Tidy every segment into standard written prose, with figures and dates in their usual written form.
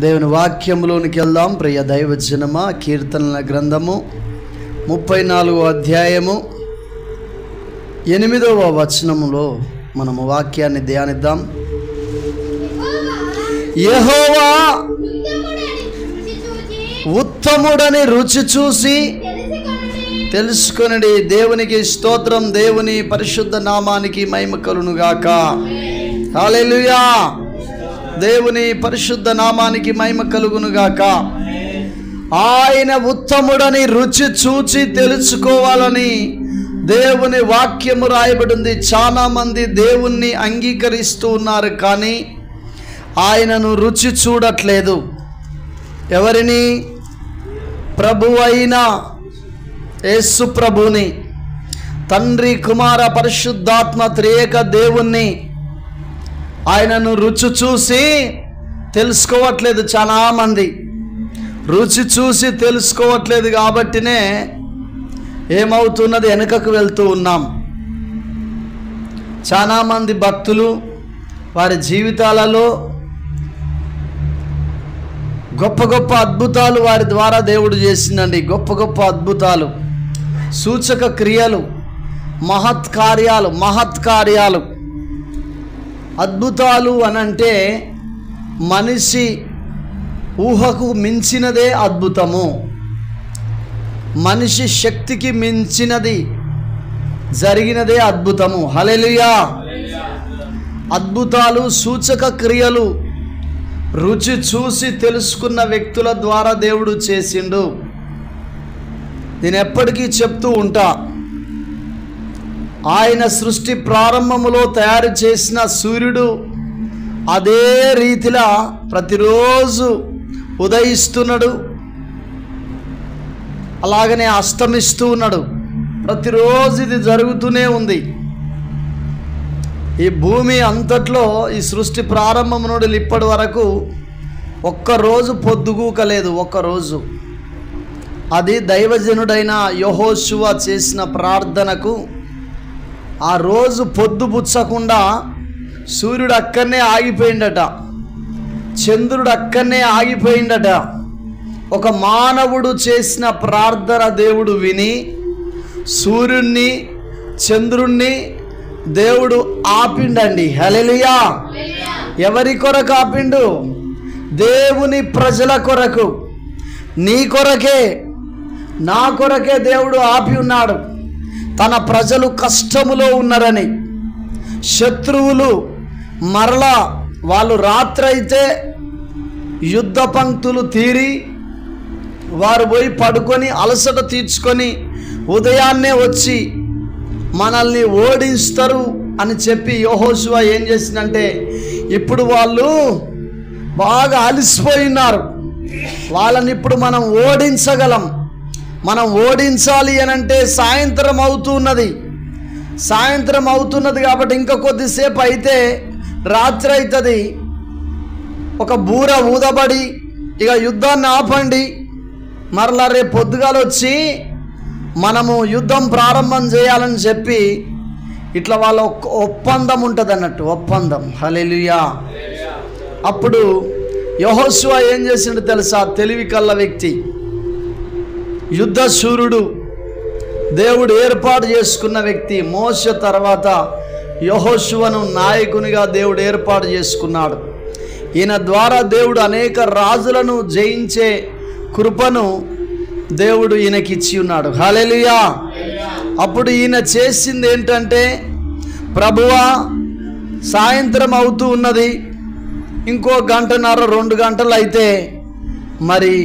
దేవుని వాక్యంలోనికి వెళ్దాం. ప్రియ దైవజనమా, కీర్తనల గ్రంథము 34వ అధ్యాయము 8వ వచనములో మనము వాక్యాన్ని ధ్యానిద్దాం. యెహోవా ఉత్తముడని రుచి చూసి తెలుసుకొనుడి. దేవునికి స్తోత్రం. దేవుని పరిశుద్ధ నామానికి మహిమ కలుగును గాక. హల్లెలూయా. దేవుని పరిశుద్ధ నామానికి మహిమ కలుగును గాక. ఆయన ఉత్తముడని రుచి చూచి తెలుసుకోవాలని దేవుని వాక్యము రాయబడింది. చాలా మంది దేవుణ్ణి అంగీకరిస్తూ ఉన్నారు, కానీ ఆయనను రుచి చూడట్లేదు. ఎవరిని? ప్రభువైన యేసు ప్రభుని, తండ్రి కుమార పరిశుద్ధాత్మ త్రియేక దేవుణ్ణి ఆయనను రుచి చూసి తెలుసుకోవట్లేదు. చాలామంది రుచి చూసి తెలుసుకోవట్లేదు కాబట్టినే ఏమవుతున్నది, వెనుకకు వెళ్తూ ఉన్నాం. చాలామంది భక్తులు వారి జీవితాలలో గొప్ప గొప్ప అద్భుతాలు వారి ద్వారా దేవుడు చేసిందండి. గొప్ప గొప్ప అద్భుతాలు, సూచక క్రియలు, మహత్కార్యాలు. అద్భుతాలు అనంటే మనిషి ఊహకు మించినదే అద్భుతము. మనిషి శక్తికి మించినది జరిగినదే అద్భుతము. హల్లెలూయా. అద్భుతాలు, సూచక క్రియలు రుచి చూసి తెలుసుకున్న వ్యక్తుల ద్వారా దేవుడు చేసిండు. నేను ఎప్పటికీ చెప్తూ ఉంటా, ఆయన సృష్టి ప్రారంభములో తయారు చేసిన సూర్యుడు అదే రీతిలా ప్రతిరోజు ఉదయిస్తున్నాడు, అలాగనే అస్తమిస్తూ ఉన్నాడు. ప్రతిరోజు ఇది జరుగుతూనే ఉంది. ఈ భూమి అంతట్లో ఈ సృష్టి ప్రారంభం నుండి ఇప్పటి వరకు ఒక్కరోజు పొద్దుగూకలేదు. ఒక్కరోజు. అది దైవజనుడైన యెహోషువ చేసిన ప్రార్థనకు ఆ రోజు పొద్దుపుచ్చకుండా సూర్యుడు అక్కడనే ఆగిపోయిందట, చంద్రుడు అక్కడనే ఆగిపోయిందట. ఒక మానవుడు చేసిన ప్రార్థన దేవుడు విని సూర్యుడిని, చంద్రుణ్ణి దేవుడు ఆపిండండి. హల్లెలూయా. ఎవరి కొరకు ఆపిండు? దేవుని ప్రజల కొరకు, నీ కొరకే, నా కొరకే దేవుడు ఆపి ఉన్నాడు. తన ప్రజలు కష్టములో ఉన్నారని, శత్రువులు మరలా వాళ్ళు రాత్రైతే యుద్ధ పంక్తులు తీరి వారు పోయి పడుకొని అలసట తీర్చుకొని ఉదయాన్నే వచ్చి మనల్ని ఓడిస్తారు అని చెప్పి యెహోషువ ఏం చేసిందంటే, ఇప్పుడు వాళ్ళు బాగా అలసిపోయి ఉన్నారు, వాళ్ళని ఇప్పుడు మనం ఓడించగలం. మనం ఓడించాలి అని అంటే సాయంత్రం అవుతున్నది కాబట్టి ఇంకా కొద్దిసేపు అయితే రాత్రి అవుతుంది. ఒక బూర ఊదబడి ఇక యుద్ధాన్ని ఆపండి, మరలా రేపు పొద్దుగాల వచ్చి మనము యుద్ధం ప్రారంభం చేయాలని చెప్పి ఇట్లా వాళ్ళ ఒప్పందం ఉంటుంది అన్నట్టు, ఒప్పందం. హల్లెలూయా. అప్పుడు యెహోషువ ఏం చేసిండు తెలుసా? తెలివి కల్ల వ్యక్తి, యుద్ధ శూరుడు, దేవుడు ఏర్పాటు చేసుకున్న వ్యక్తి. మోషే తర్వాత యెహోషువను నాయకునిగా దేవుడు ఏర్పాటు చేసుకున్నాడు. ఈయన ద్వారా దేవుడు అనేక రాజులను జయించే కృపను దేవుడు ఈయనకి ఇచ్చి ఉన్నాడు. హల్లెలూయా. అప్పుడు ఈయన చేసింది ఏంటంటే, ప్రభువా సాయంత్రం అవుతూ ఉన్నది, ఇంకో గంటన్నర 2 గంటలు అయితే మరి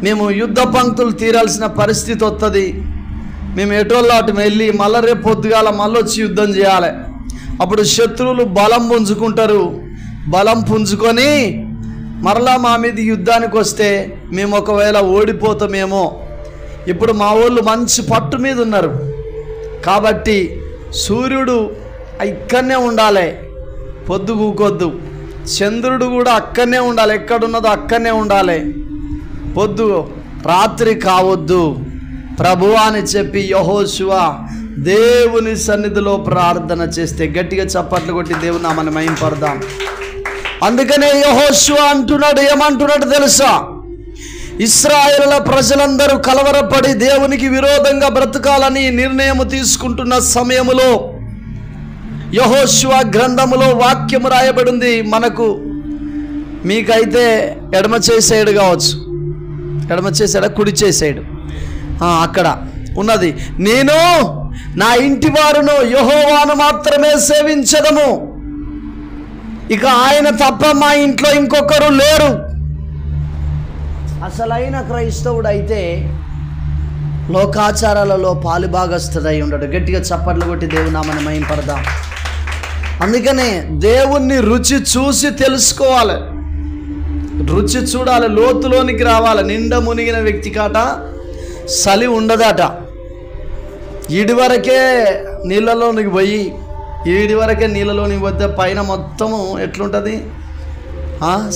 మేము యుద్ధ పంక్తులు తీరాల్సిన పరిస్థితి వస్తుంది. మేము ఎటోళ్ళు అటు వెళ్ళి మళ్ళీ రేపు పొద్దుగాల మళ్ళీ వచ్చి యుద్ధం చేయాలి. అప్పుడు శత్రువులు బలం పుంజుకుంటారు. బలం పుంజుకొని మరలా మా మీద యుద్ధానికి వస్తే మేము ఒకవేళ ఓడిపోతామేమో. ఇప్పుడు మా వాళ్ళు మంచి పట్టు మీద ఉన్నారు కాబట్టి సూర్యుడు ఇక్కడనే ఉండాలి, పొద్దుగూకొద్దు. చంద్రుడు కూడా అక్కడనే ఉండాలి, ఎక్కడున్నదో అక్కడనే ఉండాలి, పొద్దు రాత్రి కావద్దు ప్రభువా అని చెప్పి యెహోషువ దేవుని సన్నిధిలో ప్రార్థన చేస్తే, గట్టిగా చప్పట్లు కొట్టి దేవుని నామాన్ని మహిమపడదాం. అందుకనే యెహోషువ అంటున్నాడు, ఏమంటున్నాడు తెలుసా? ఇశ్రాయేలుల ప్రజలందరూ కలవరపడి దేవునికి విరోధంగా బ్రతకాలని నిర్ణయం తీసుకుంటున్న సమయములో యెహోషువ గ్రంథములో వాక్యము రాయబడింది. మనకు మీకైతే ఎడమ చేసేడు కావచ్చు, ఎడమ చేసాడా కుడి చేసేడు అక్కడ ఉన్నది. నేను నా ఇంటి వారును యెహోవాను మాత్రమే సేవించదము, ఇక ఆయన తప్ప మా ఇంట్లో ఇంకొకరు లేరు. అసలైన క్రైస్తవుడు అయితే లోకాచారాలలో పాలుభాగస్తుడై ఉండడు. గట్టిగా చప్పట్లు కొట్టి దేవుని నామమున మహిమపడదాం. అందుకనే దేవుణ్ణి రుచి చూసి తెలుసుకోవాలి, రుచి చూడాలి, లోతులోనికి రావాలి. నిండా మునిగిన వ్యక్తి కాట చలి ఉండదట. ఈడి వరకే నీళ్ళలోనికి పోయి ఈడి వరకే నీళ్ళలోనికి పోతే పైన మొత్తము ఎట్లుంటుంది,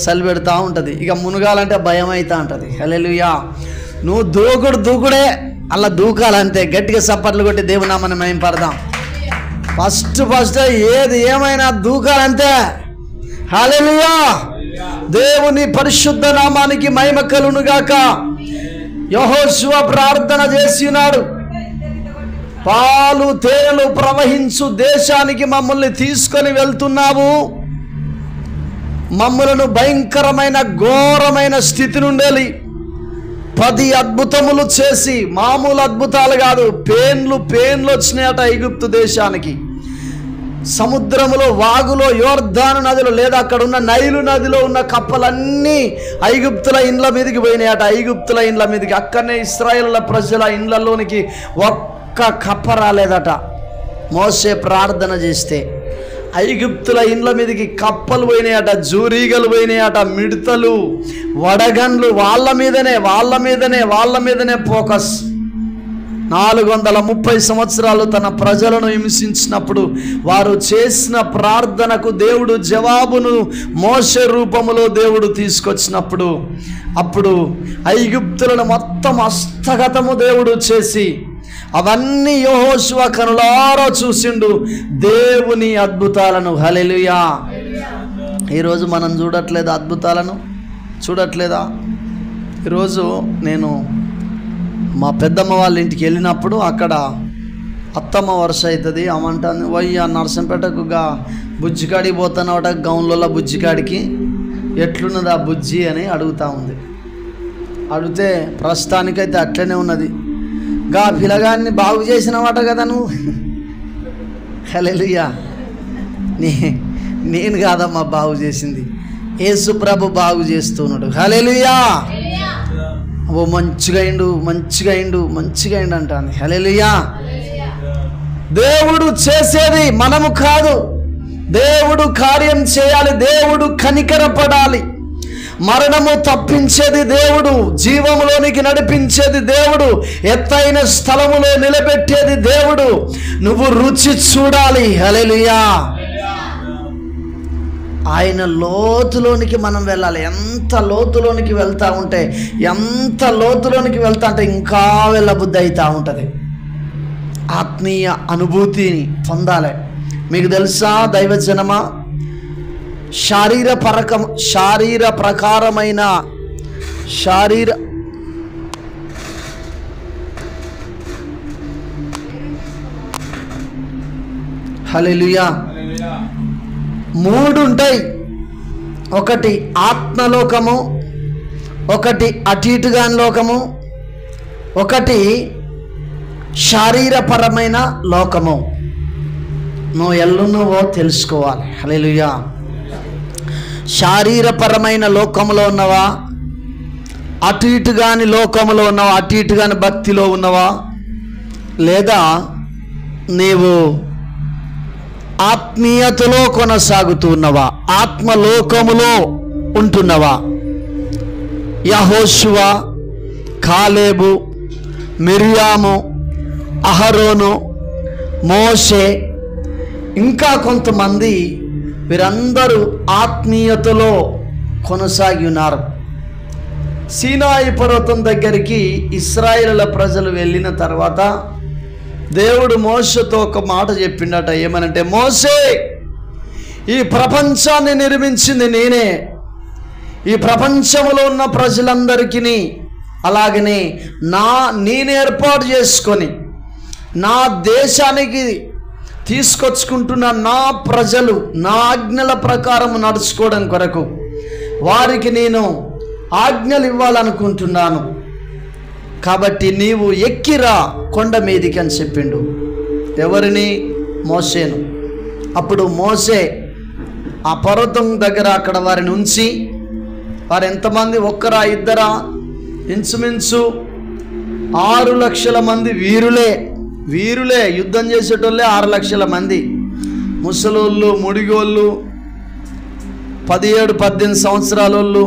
చలి పెడతా ఉంటుంది. ఇక మునగాలంటే భయం అవుతా ఉంటుంది. హల్లెలూయా. నువ్వు దూకుడే అలా దూకాలంతే. గట్టిగా చప్పట్లు కొట్టి దేవుని నామమున మహిమపడదాం. ఫస్ట్ ఏది ఏమైనా దూకాలంతే. హల్లెలూయా. దేవుని పరిశుద్ధ నామానికి మహిమ కలుగునుగాక. యెహోషువ ప్రార్థన చేసినాడు, పాలు తేనెలు ప్రవహించు దేశానికి మమ్మల్ని తీసుకొని వెళ్తున్నావు, మమ్మలను భయంకరమైన ఘోరమైన స్థితి నుండి 10 అద్భుతములు చేసి, మామూలు అద్భుతాలు కాదు, పేన్లు వచ్చినాయట ఐగుప్తు దేశానికి. సముద్రములో, వాగులో, యోర్దాను నదిలో లేదా అక్కడ ఉన్న నైలు నదిలో ఉన్న కప్పలన్నీ ఐగుప్తుల ఇండ్ల మీదకి పోయినాయట. ఐగుప్తుల ఇండ్ల మీదకి, అక్కడనే ఇశ్రాయేలుల ప్రజల ఇండ్లలోనికి ఒక్క కప్ప రాలేదట. మోసే ప్రార్థన చేస్తే ఐగుప్తుల ఇండ్ల మీదకి కప్పలు పోయినాయట, జూరీగలు పోయినాయట, మిడతలు, వడగండ్లు. వాళ్ళ మీదనే ఫోకస్. 430 సంవత్సరాలు తన ప్రజలను హింసించినప్పుడు వారు చేసిన ప్రార్థనకు దేవుడు జవాబును మోషే రూపములో దేవుడు తీసుకొచ్చినప్పుడు, అప్పుడు ఐగుప్తులను మొత్తం హస్తగతము దేవుడు చేసి అవన్నీ యెహోషువ కనులారా చూసిండు దేవుని అద్భుతాలను. హల్లెలూయా. ఈరోజు మనం చూడట్లేదా అద్భుతాలను? చూడట్లేదా? ఈరోజు నేను మా పెద్దమ్మ వాళ్ళ ఇంటికి వెళ్ళినప్పుడు అక్కడ అత్తమ్మ వరుస అవుతుంది. అమంటాను, వయ్యా నర్సంపేటకు బుజ్జికాడికి పోతానట, గౌన్లలో బుజ్జికాడికి ఎట్లున్నది ఆ బుజ్జి అని అడుగుతూ ఉంది. అడిగితే ప్రస్తుతానికైతే అట్లనే ఉన్నది. పిల్లగాన్ని బాగు చేసినవాట కదా నువ్వు. హల్లెలూయా. నేను కాదమ్మా బాగు చేసింది, యేసు ప్రభు బాగు చేస్తున్నాడు. హల్లెలూయా. ఓ మంచిగా అయిండు అంటాను. హల్లెలూయా. దేవుడు చేసేది మనము కాదు, దేవుడు కార్యం చేయాలి, దేవుడు కనికరపడాలి. మరణము తప్పించేది దేవుడు, జీవములోనికి నడిపించేది దేవుడు, ఎత్తైన స్థలములో నిలబెట్టేది దేవుడు. నువ్వు రుచి చూడాలి. హల్లెలూయా. ఆయన లోతులోనికి మనం వెళ్ళాలి. ఎంత లోతులోనికి వెళ్తూ ఉంటే ఇంకా వెళ్ళబుద్ధి అవుతూ ఉంటుంది. ఆత్మీయ అనుభూతిని పొందాలి. మీకు తెలుసా దైవజనమా, శారీర ప్రకారమైన హల్లెలూయా 3 ఉంటాయి. ఒకటి ఆత్మలోకము, ఒకటి అటు ఇటుగాని లోకము, ఒకటి శారీరపరమైన లోకము. నువ్వు ఎల్లున్నవో తెలుసుకోవాలి. హల్లెలూయా. శారీరపరమైన లోకములో ఉన్నవా, అటు ఇటుగాని లోకములో ఉన్నవా, అటు ఇటుగాని భక్తిలో ఉన్నవా, లేదా నీవు ఆత్మీయతలో కొనసాగుతూ ఉన్నవా, ఆత్మలోకములో ఉంటున్నవా? యెహోషువ, కాలేబు, మిర్యాము, అహరోను, మోషే, ఇంకా కొంతమంది వీరందరూ ఆత్మీయతలో కొనసాగి ఉన్నారు. సీనాయి పర్వతం దగ్గరికి ఇశ్రాయేలుల ప్రజలు వెళ్ళిన తర్వాత దేవుడు మోషేతో ఒక మాట చెప్పిండట. ఏమనంటే, మోషే, ఈ ప్రపంచాన్ని నిర్మించింది నేనే. ఈ ప్రపంచంలో ఉన్న ప్రజలందరికీ అలాగనే నేను ఏర్పాటు చేసుకొని నా దేశానికి తీసుకొచ్చుకుంటున్న నా ప్రజలు నా ఆజ్ఞల ప్రకారం నడుచుకోవడం కొరకు వారికి నేను ఆజ్ఞలు ఇవ్వాలనుకుంటున్నాను. కాబట్టి నీవు ఎక్కిరా కొండ మీదికి అని చెప్పిండు. ఎవరిని? మోషేను. అప్పుడు మోషే ఆ పర్వతం దగ్గర అక్కడ వారిని ఉంచి, వారు ఎంతమంది? ఒక్కరా ఇద్దరా? ఇంచుమించు 6 లక్షల మంది వీరులే యుద్ధం చేసేటోళ్ళే 6 లక్షల మంది. ముసలోళ్ళు, ముడిగోళ్ళు, 17-18 సంవత్సరాల వాళ్ళు,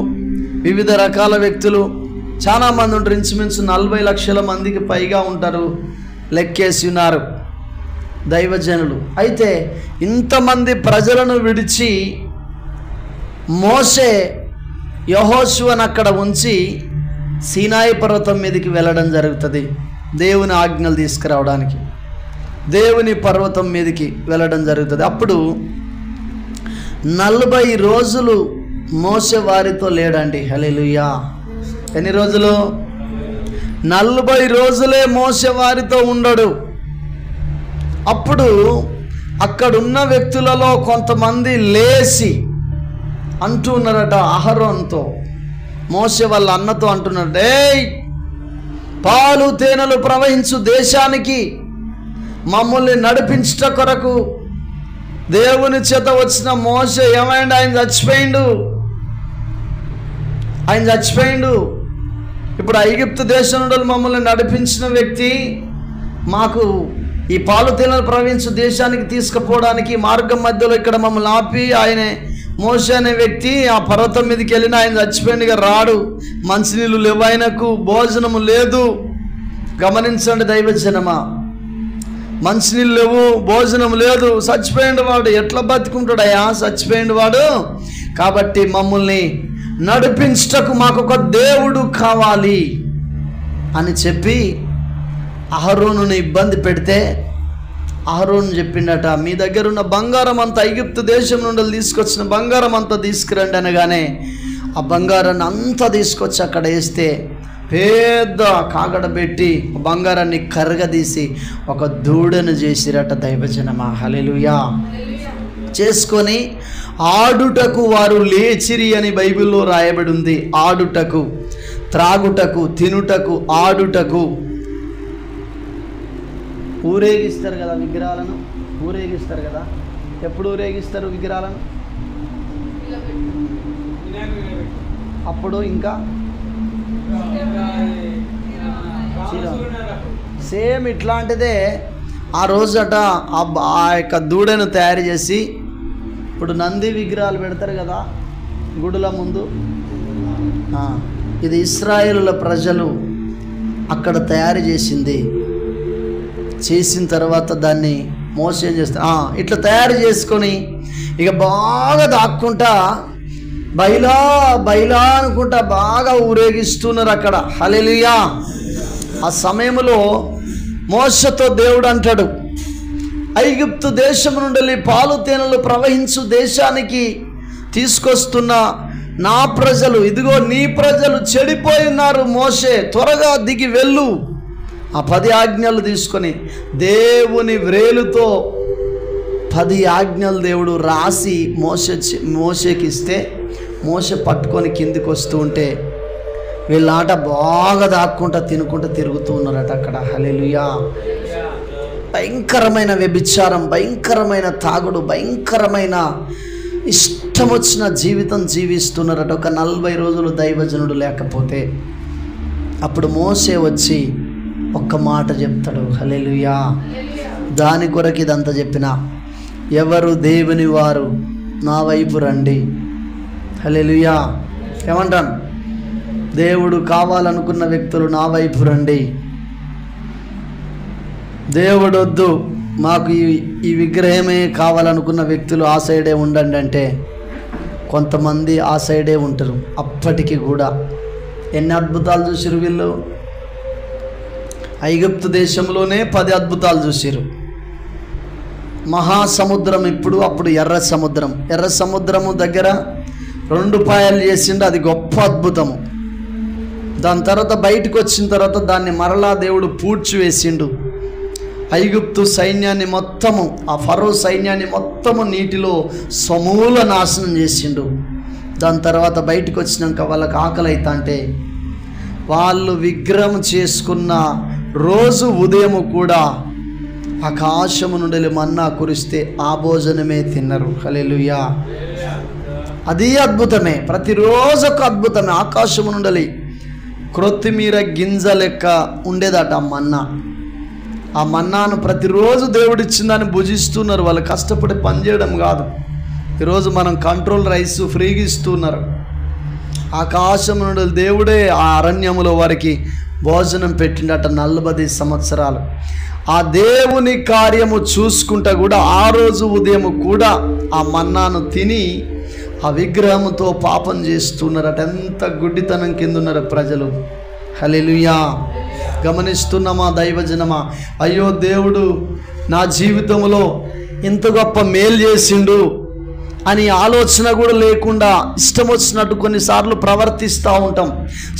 వివిధ రకాల వ్యక్తులు చాలామంది ఉంటారు. ఇంచుమించు 40 లక్షల మందికి పైగా ఉంటారు, లెక్కేసి ఉన్నారు దైవజనులు. అయితే ఇంతమంది ప్రజలను విడిచి మోషే యెహోషువను అక్కడ ఉంచి సీనాయి పర్వతం మీదకి వెళ్ళడం జరుగుతుంది. దేవుని ఆజ్ఞలు తీసుకురావడానికి దేవుని పర్వతం మీదకి వెళ్ళడం జరుగుతుంది. అప్పుడు 40 రోజులు మోషే వారితో లేడండి. హల్లెలూయా. ఎన్ని రోజులు? 40 రోజులే మోషే వారితో ఉండడు. అప్పుడు అక్కడున్న వ్యక్తులలో కొంతమంది లేచి అంటున్నారట అహరోన్తో, మోషే వాళ్ళ అన్నతో అంటున్నాడు, ఏయ్, పాలు తేనెలు ప్రవహించు దేశానికి మమ్మల్ని నడిపించట కొరకు దేవుని చేత వచ్చిన మోషే ఏమైంది? ఆయన చచ్చిపోయిండు. ఇప్పుడు ఐగుప్తు దేశం నుండి మమ్మల్ని నడిపించిన వ్యక్తి మాకు ఈ పాలు తేనెలు ప్రవహించు దేశానికి తీసుకుపోవడానికి మార్గం మధ్యలో ఇక్కడ మమ్మల్ని ఆపి, ఆయనే మోషే అనే వ్యక్తి ఆ పర్వతం మీదకి వెళ్ళిన ఆయన చచ్చిపోయిందిగా, రాడు. మంచినీళ్ళు లేవు, ఆయనకు భోజనము లేదు. గమనించండి దైవజనమా, మంచినీళ్ళు లేవు, భోజనం లేదు, చచ్చిపోయిండు వాడు. ఎట్లా బతుకుంటాడయ్యా? చచ్చిపోయిండు వాడు. కాబట్టి మమ్మల్ని నడిపించటకు మాకు ఒక దేవుడు కావాలి అని చెప్పి అహరోనుని ఇబ్బంది పెడితే అహరోను చెప్పిండట, మీ దగ్గర ఉన్న బంగారం అంతా, ఐగుప్తు దేశం నుండి తీసుకొచ్చిన బంగారం అంతా తీసుకురండి అనగానే ఆ బంగారాన్ని అంతా తీసుకొచ్చి అక్కడ వేస్తే పెద్ద కాగడ పెట్టి బంగారాన్ని కరగదీసి ఒక దూడను చేసిరట దైవజనమా. హల్లెలూయా. చేసుకొని ఆడుటకు వారు లేచిరి అని బైబిల్లో రాయబడి ఉంది. ఆడుటకు, త్రాగుటకు, తినుటకు, ఆడుటకు. ఊరేగిస్తారు కదా విగ్రహాలను, ఊరేగిస్తారు కదా. ఎప్పుడు ఊరేగిస్తారు విగ్రహాలను? అప్పుడు ఇంకా సేమ్ ఇట్లాంటిదే ఆ రోజట ఆ యొక్క దూడను తయారు చేసి, ఇప్పుడు నంది విగ్రహాలు పెడతారు కదా గుడుల ముందు, ఇది ఇశ్రాయేలుల ప్రజలు అక్కడ తయారు చేసింది. చేసిన తర్వాత దాన్ని మోసే ఏం చేస్తా ఇట్లా తయారు చేసుకొని ఇక బాగా దాక్కుంటా బైలా బైలా అనుకుంటా బాగా ఊరేగిస్తున్నారు అక్కడ. హల్లెలూయా. ఆ సమయంలో మోషతో దేవుడు అంటాడు, ఐగుప్తు దేశం నుండి పాలు తేనెలు ప్రవహించు దేశానికి తీసుకొస్తున్న నా ప్రజలు, ఇదిగో నీ ప్రజలు చెడిపోయి ఉన్నారు. మోషే త్వరగా దిగి వెళ్ళు. ఆ 10 ఆజ్ఞలు తీసుకొని దేవుని వ్రేలుతో 10 ఆజ్ఞలు దేవుడు రాసి మోషేకి ఇస్తే, మోషే పట్టుకొని కిందికి వస్తూ ఉంటే వీళ్ళ ఆట బాగా దాక్కుంటా తినుకుంటా తిరుగుతూ ఉన్నారట అక్కడ. హల్లెలూయా. భయంకరమైన వ్యభిచారం, భయంకరమైన తాగుడు, భయంకరమైన ఇష్టం వచ్చిన జీవితం జీవిస్తున్నారట. ఒక 40 రోజులు దైవజనుడు లేకపోతే అప్పుడు మోషే వచ్చి ఒక్క మాట చెప్తాడు. హల్లెలూయా. దాని కొరకు ఇదంతా చెప్పిన, ఎవరు దేవుని వారు నా వైపు రండి. హల్లెలూయా. ఏమంటాను? దేవుడు కావాలనుకున్న వ్యక్తులు నా వైపు రండి. దేవుడు వద్దు, మాకు ఈ విగ్రహమే కావాలనుకున్న వ్యక్తులు ఆ సైడే ఉండండి అంటే కొంతమంది ఆ సైడే ఉంటారు. అప్పటికి కూడా ఎన్ని అద్భుతాలు చూసిరు వీళ్ళు. ఐగుప్తు దేశంలోనే 10 అద్భుతాలు చూసిరు. మహాసముద్రం ఇప్పుడు, అప్పుడు ఎర్ర సముద్రం. ఎర్ర సముద్రము దగ్గర 2 పాయలు చేసిండు, అది గొప్ప అద్భుతము. దాని తర్వాత బయటకు వచ్చిన తర్వాత దాన్ని మరలా దేవుడు పూడ్చివేసిండు. ఐగుప్తు సైన్యాన్ని మొత్తము, ఆ ఫరో సైన్యాన్ని మొత్తము నీటిలో సమూల నాశనం చేసిండు. దాని తర్వాత బయటకు వచ్చినాక వాళ్ళకి ఆకలి అవుతుంటే వాళ్ళు విగ్రహం చేసుకున్న రోజు ఉదయం కూడా ఆకాశము నుండి మన్నా కురిస్తే ఆ భోజనమే తిన్నారు. హల్లెలూయా. అది అద్భుతమే, ప్రతిరోజు ఒక అద్భుతమే. ఆకాశము నుండి కొత్తిమీర గింజ లెక్క ఉండేదట ఆ మన్నా. ఆ మన్నాను ప్రతిరోజు దేవుడిచ్చిందని భుజిస్తున్నారు. వాళ్ళు కష్టపడి పనిచేయడం కాదు. ఈరోజు మనం కంట్రోల్ రైస్ ఫ్రీగా ఇస్తున్నారు. ఆకాశం నుండి దేవుడే ఆ అరణ్యములో వారికి భోజనం పెట్టిండట 40 సంవత్సరాలు. ఆ దేవుని కార్యము చూసుకుంటా కూడా ఆ రోజు ఉదయం కూడా ఆ మన్నాను తిని ఆ విగ్రహంతో పాపం చేస్తున్నారట. ఎంత గుడ్డితనం కింద ఉన్నారు ప్రజలు. హల్లెలూయా. గమనిస్తున్నామా దైవజనమా? అయ్యో దేవుడు నా జీవితంలో ఇంత గొప్ప మేలు చేసిండు అని ఆలోచన కూడా లేకుండా ఇష్టం వచ్చినట్టు కొన్నిసార్లు ప్రవర్తిస్తూ ఉంటాం.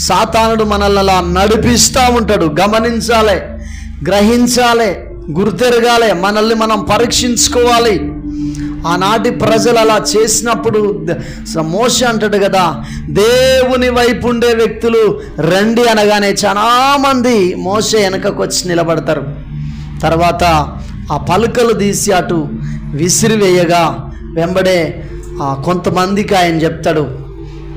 సాతానుడు మనల్ని అలా నడిపిస్తూ ఉంటాడు. గమనించాలి, గ్రహించాలి, గుర్తెరగాలి, మనల్ని మనం పరీక్షించుకోవాలి. ఆనాటి ప్రజలు అలా చేసినప్పుడు మోషే అంటాడు కదా, దేవుని వైపు ఉండే వ్యక్తులు రండి అనగానే చాలామంది మోషే వెనకకు వచ్చి నిలబడతారు. తర్వాత ఆ పలుకలు తీసి అటు విసిరివేయగా వెంబడే కొంతమందికి ఆయన చెప్తాడు,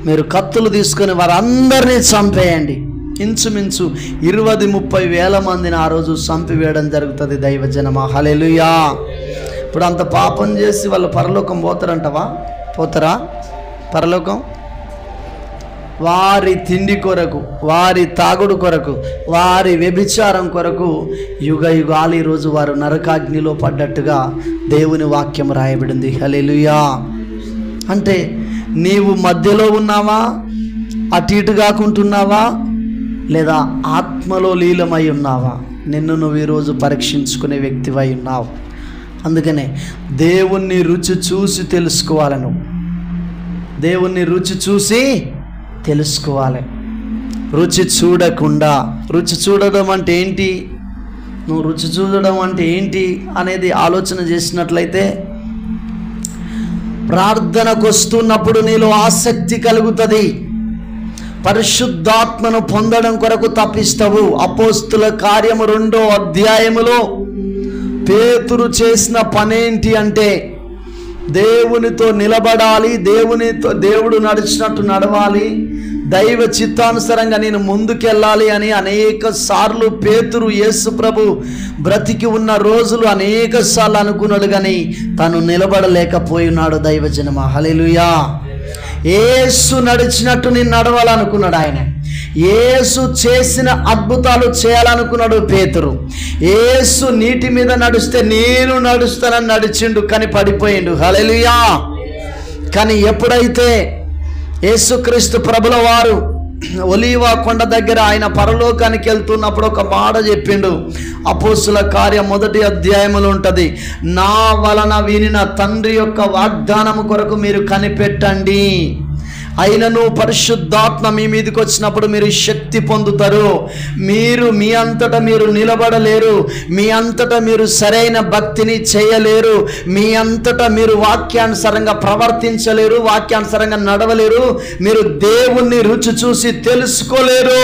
మీరు కత్తులు తీసుకొని వారందరినీ చంపేయండి. ఇంచుమించు 20-30 వేల మందిని ఆ రోజు చంపివేయడం జరుగుతుంది. దైవజనమా, హల్లెలూయా. ఇప్పుడు అంత పాపం చేసి వాళ్ళు పరలోకం పోతారంటవా? పోతారా పరలోకం? వారి తిండి కొరకు, వారి తాగుడు కొరకు, వారి వ్యభిచారం కొరకు యుగ యుగాలు ఈరోజు వారు నరకాగ్నిలో పడ్డట్టుగా దేవుని వాక్యం రాయబడింది. హల్లెలూయా. అంటే నీవు మధ్యలో ఉన్నావా, అటు ఇటు కాకుంటున్నావా, లేదా ఆత్మలో లీలమై ఉన్నావా? నిన్ను నువ్వు ఈరోజు పరీక్షించుకునే వ్యక్తివై ఉన్నావు. అందుకనే దేవుణ్ణి రుచి చూసి తెలుసుకోవాలి. నువ్వు దేవుణ్ణి రుచి చూసి తెలుసుకోవాలి. రుచి చూడకుండా, రుచి చూడడం అంటే ఏంటి, నువ్వు రుచి చూడడం అంటే ఏంటి అనేది ఆలోచన చేసినట్లయితే, ప్రార్థనకు వస్తున్నప్పుడు నీలో ఆసక్తి కలుగుతుంది. పరిశుద్ధాత్మను పొందడం కొరకు తప్పిస్తావు. అపోస్తుల కార్యము 2వ అధ్యాయములో పేతురు చేసిన పనేంటి అంటే దేవునితో నిలబడాలి, దేవుడు నడిచినట్టు నడవాలి, దైవ చిత్తానుసారంగా నేను ముందుకెళ్ళాలి అని అనేక సార్లు పేతురు యేసు ప్రభు బ్రతికి ఉన్న రోజులు అనేక సార్లు అనుకున్నాడు, కానీ తను నిలబడలేకపోయినాడు. దైవజనమా, హల్లెలూయా. యేసు నడిచినట్టు నేను నడవాలనుకున్నాడు ఆయన. యేసు చేసిన అద్భుతాలు చేయాలనుకున్నాడు పేతురు. యేసు నీటి మీద నడిస్తే నేను నడుస్తానని నడిచిండు, కానీ పడిపోయిండు. హల్లెలూయా. కానీ ఎప్పుడైతే యేసుక్రీస్తు ప్రభుల వారు ఒలీవ కొండ దగ్గర ఆయన పరలోకానికి వెళ్తున్నప్పుడు ఒక మాట చెప్పిండు. అపోస్తుల కార్యం 1వ అధ్యాయములో ఉంటుంది, నా వలన వినిన తండ్రి యొక్క వాగ్దానము కొరకు మీరు కనిపెట్టండి. అయినను పరిశుద్ధాత్మ మీ మీదకి వచ్చినప్పుడు మీరు శక్తి పొందుతారు. మీరు మీ అంతటా మీరు నిలబడలేరు, మీ అంతటా మీరు సరైన భక్తిని చేయలేరు, మీ అంతటా మీరు వాక్యానుసారంగా ప్రవర్తించలేరు, వాక్యానుసారంగా నడవలేరు, మీరు దేవుణ్ణి రుచి చూసి తెలుసుకోలేరు.